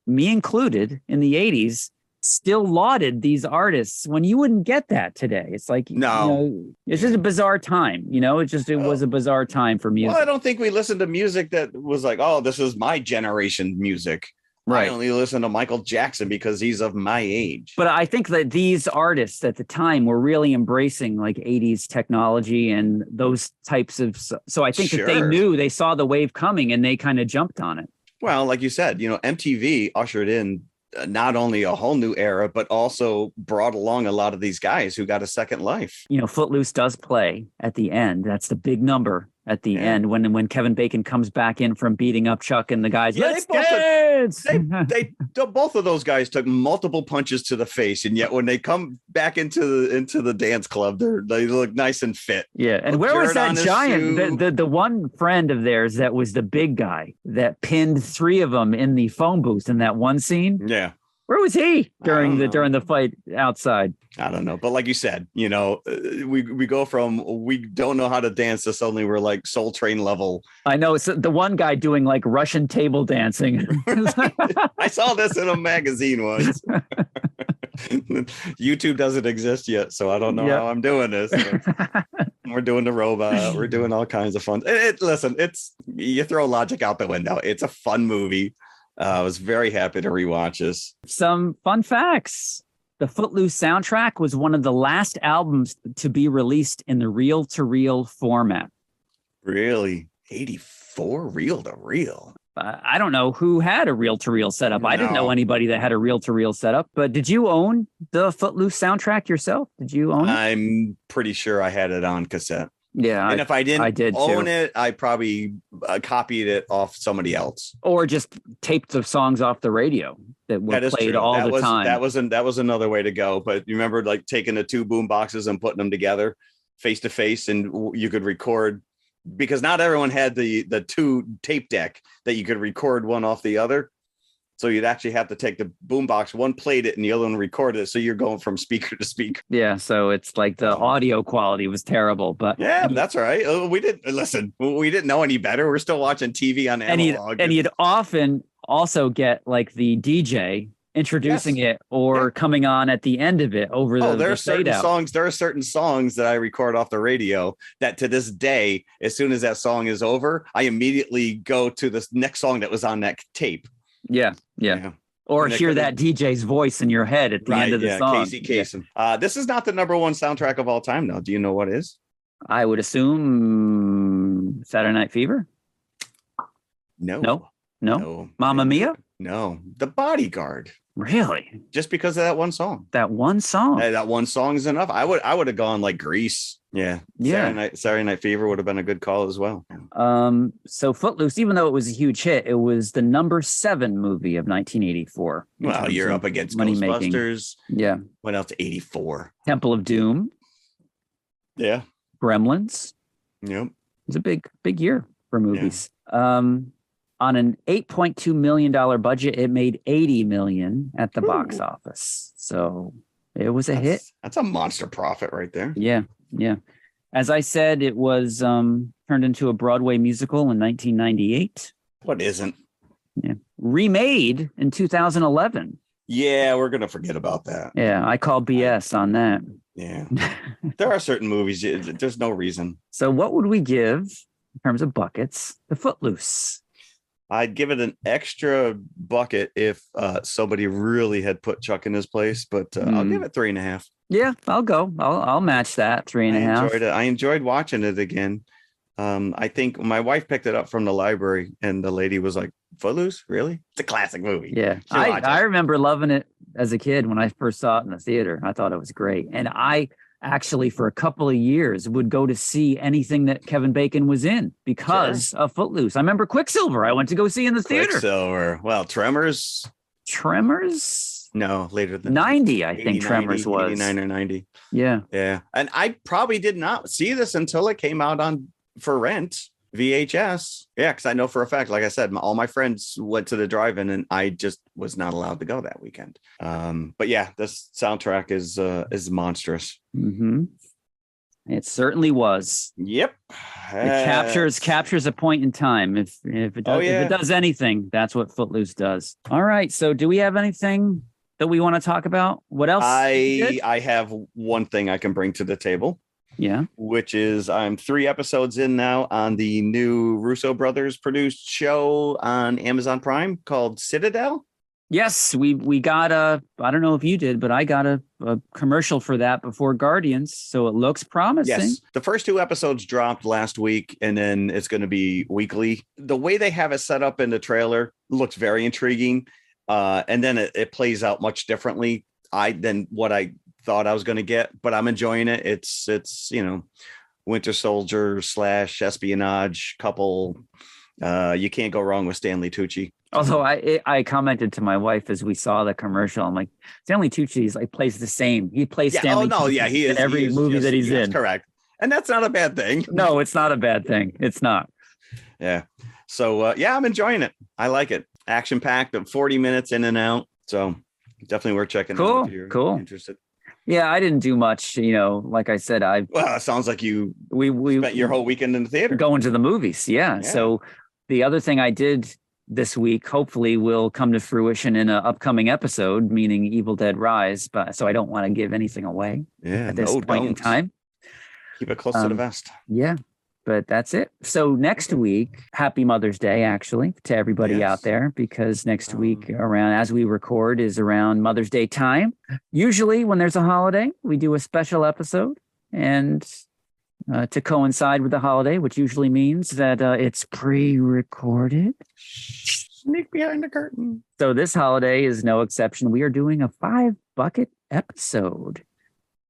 me included, in the 80s, still lauded these artists when you wouldn't get that today. It's like, it's just a bizarre time, it was a bizarre time for music. Well, I don't think we listened to music that was like, oh, this is my generation music. Right. I only listen to Michael Jackson because he's of my age. But I think that these artists at the time were really embracing like 80s technology and those types of, so I think that they saw the wave coming and they kind of jumped on it. Well, like you said, MTV ushered in not only a whole new era, but also brought along a lot of these guys who got a second life. Footloose does play at the end. That's the big number at the end when Kevin Bacon comes back in from beating up Chuck and the guys. Yeah, let's dance. They both of those guys took multiple punches to the face, and yet when they come back into the dance club, they look nice and fit. Yeah, and where was that giant? The one friend of theirs that was the big guy that pinned 3 of them in the phone booth in that one scene? Yeah. Where was he during the fight outside? I don't know. But like you said, we go from we don't know how to dance to suddenly we're like Soul Train level. I know. It's the one guy doing like Russian table dancing. I saw this in a magazine once. YouTube doesn't exist yet, so I don't know how I'm doing this. We're doing the robot. We're doing all kinds of fun. Listen, you throw logic out the window. It's a fun movie. I was very happy to rewatch this. Some fun facts. The Footloose soundtrack was one of the last albums to be released in the reel-to-reel format. Really? 84 reel-to-reel? I don't know who had a reel-to-reel setup. No. I didn't know anybody that had a reel-to-reel setup. But did you own the Footloose soundtrack yourself? Did you own it? I'm pretty sure I had it on cassette. Yeah. And if I didn't own it, I probably copied it off somebody else. Or just taped the songs off the radio that were played all the time. That was another way to go. But you remember like taking the 2 boom boxes and putting them together face to face, and you could record, because not everyone had the 2 tape deck that you could record one off the other. So you'd actually have to take the boombox, one played it and the other one recorded it. So you're going from speaker to speaker. Yeah. So it's like the audio quality was terrible, but yeah, that's right. We didn't know any better. We're still watching TV on analog. And you'd often also get like the DJ introducing it or coming on at the end of it over there are certain songs. There are certain songs that I record off the radio that to this day, as soon as that song is over, I immediately go to this next song that was on that tape. Yeah. Or hear that DJ's voice in your head at the end of the song. Casey Kasem. This is not the number 1 soundtrack of all time, though. Do you know what is? I would assume Saturday Night Fever? No. Mamma Mia? No. The Bodyguard. Really? Just because of that one song. That one song? That one song is enough. I would have gone like Grease. Yeah. Saturday Night Fever would have been a good call as well. So Footloose, even though it was a huge hit, it was the number 7 movie of 1984. Well, you're up against money Ghostbusters. Making. Yeah. What else? 84. Temple of Doom. Yeah. Gremlins. Yep. It was a big year for movies. Yeah. On an $8.2 million budget, it made $80 million at the box office. So it was a hit. That's a monster profit right there. Yeah. As I said, it was turned into a Broadway musical in 1998. What isn't? Yeah. Remade in 2011. Yeah, we're going to forget about that. Yeah, I call BS on that. Yeah. There are certain movies, there's no reason. So what would we give in terms of buckets to Footloose? I'd give it an extra bucket if somebody really had put Chuck in his place, but I'll give it 3.5. Yeah, I'll go. I'll match that 3.5. I enjoyed watching it again. I think my wife picked it up from the library, and the lady was like, "Footloose, really? It's a classic movie." Yeah, I remember loving it as a kid when I first saw it in the theater. I thought it was great, and I actually for a couple of years would go to see anything that Kevin Bacon was in because of Footloose. I remember Quicksilver. I went to go see in the theater. Quicksilver. Well, Tremors. No, later than 90. I think Tremors was 89 or 90. Yeah. And I probably did not see this until it came out on for rent VHS. Yeah, because I know for a fact, like I said, all my friends went to the drive-in, and I just was not allowed to go that weekend. But yeah, this soundtrack is monstrous. Mm-hmm. It certainly was. Yep. It captures a point in time. If it does anything, that's what Footloose does. All right. So do we have anything that we want to talk about? What else? I have one thing I can bring to the table. Yeah. Which is I'm 3 episodes in now on the new Russo brothers produced show on Amazon Prime called Citadel. Yes, we got I don't know if you did, but I got a commercial for that before Guardians. So it looks promising. Yes. The first 2 episodes dropped last week, and then it's going to be weekly. The way they have it set up in the trailer looks very intriguing. And then it plays out much differently than what I thought I was going to get, but I'm enjoying it. It's Winter Soldier / espionage couple. You can't go wrong with Stanley Tucci. Although I commented to my wife as we saw the commercial, I'm like, Stanley Tucci plays the same. He plays Stanley. Oh no, yeah, he is in every movie that he's in. Correct, and that's not a bad thing. No, it's not a bad thing. It's not. Yeah. So I'm enjoying it. I like it. Action packed, of 40 minutes in and out. So definitely worth checking out if you're interested. Yeah, I didn't do much, like I said, it sounds like we spent your whole weekend in the theater. Going to the movies. Yeah. So the other thing I did this week, hopefully will come to fruition in an upcoming episode, meaning Evil Dead Rise. So I don't want to give anything away at this point in time. Keep it close to the vest. Yeah. But that's it. So next week, happy Mother's Day, actually, to everybody out there, because next week as we record is around Mother's Day time. Usually when there's a holiday, we do a special episode and to coincide with the holiday, which usually means that it's pre-recorded. Sneak behind the curtain. So this holiday is no exception. We are doing a 5-bucket episode.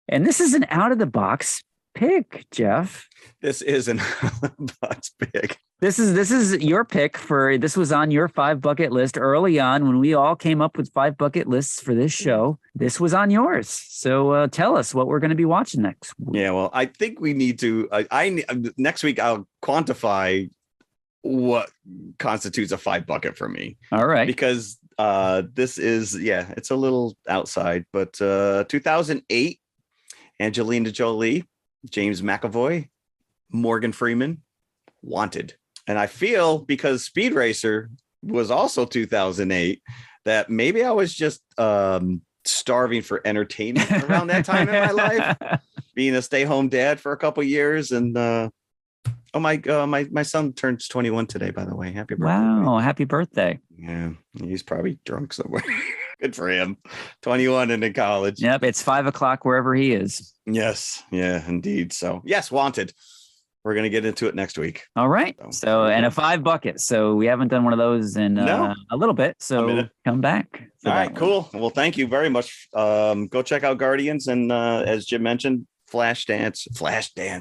And this is an out-of-the-box pick, Jeff. This is an out-of-the-box pick. This is your pick this was on your 5-bucket list early on when we all came up with 5-bucket lists for this show. This was on yours. So tell us what we're going to be watching next week. Yeah, well, I think we need to, next week I'll quantify what constitutes a 5-bucket for me. All right. Because this is, it's a little outside, but 2008, Angelina Jolie, James McAvoy, Morgan Freeman, Wanted. And I feel because Speed Racer was also 2008 that maybe I was just starving for entertainment around that time in my life, being a stay-home dad for a couple of years. And my son turns 21 today, by the way. Happy birthday. Wow, happy birthday. Yeah, he's probably drunk somewhere. Good for him. 21 and in college. Yep, it's 5:00 wherever he is. Yes, yeah, indeed. So yes, Wanted. We're going to get into it next week. All right. So, and a 5 bucket. So we haven't done one of those in a little bit. So come back. All right, cool. Well, thank you very much. Go check out Guardians. And as Jim mentioned, Flashdance.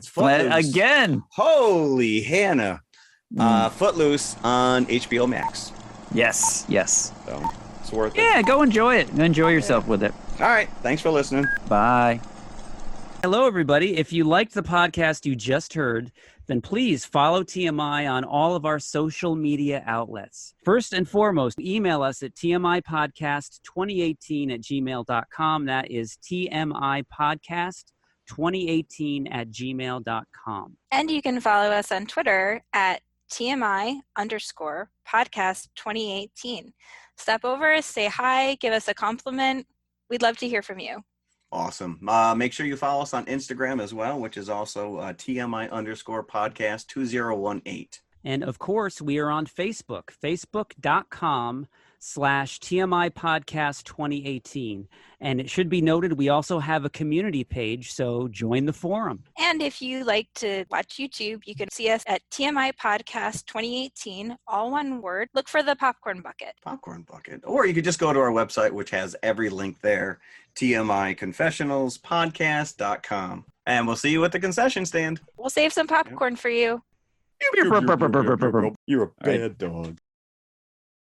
Footloose. Again. Holy Hannah. Footloose on HBO Max. Yes. So it's worth it. Yeah, go enjoy it. Enjoy yourself with it. All right. Thanks for listening. Bye. Hello, everybody. If you liked the podcast you just heard, then please follow TMI on all of our social media outlets. First and foremost, email us at tmipodcast2018@gmail.com. That is tmipodcast2018@gmail.com. And you can follow us on Twitter at TMI_podcast2018. Stop over, say hi, give us a compliment. We'd love to hear from you. Awesome. Make sure you follow us on Instagram as well, which is also TMI_podcast2018. And of course, we are on Facebook, facebook.com/TMI Podcast 2018. And it should be noted, we also have a community page, so join the forum. And if you like to watch YouTube, you can see us at TMI Podcast 2018, all one word. Look for the popcorn bucket. Or you could just go to our website, which has every link there, TMIconfessionalspodcast.com. And we'll see you at the concession stand. We'll save some popcorn for you. You're a bad dog.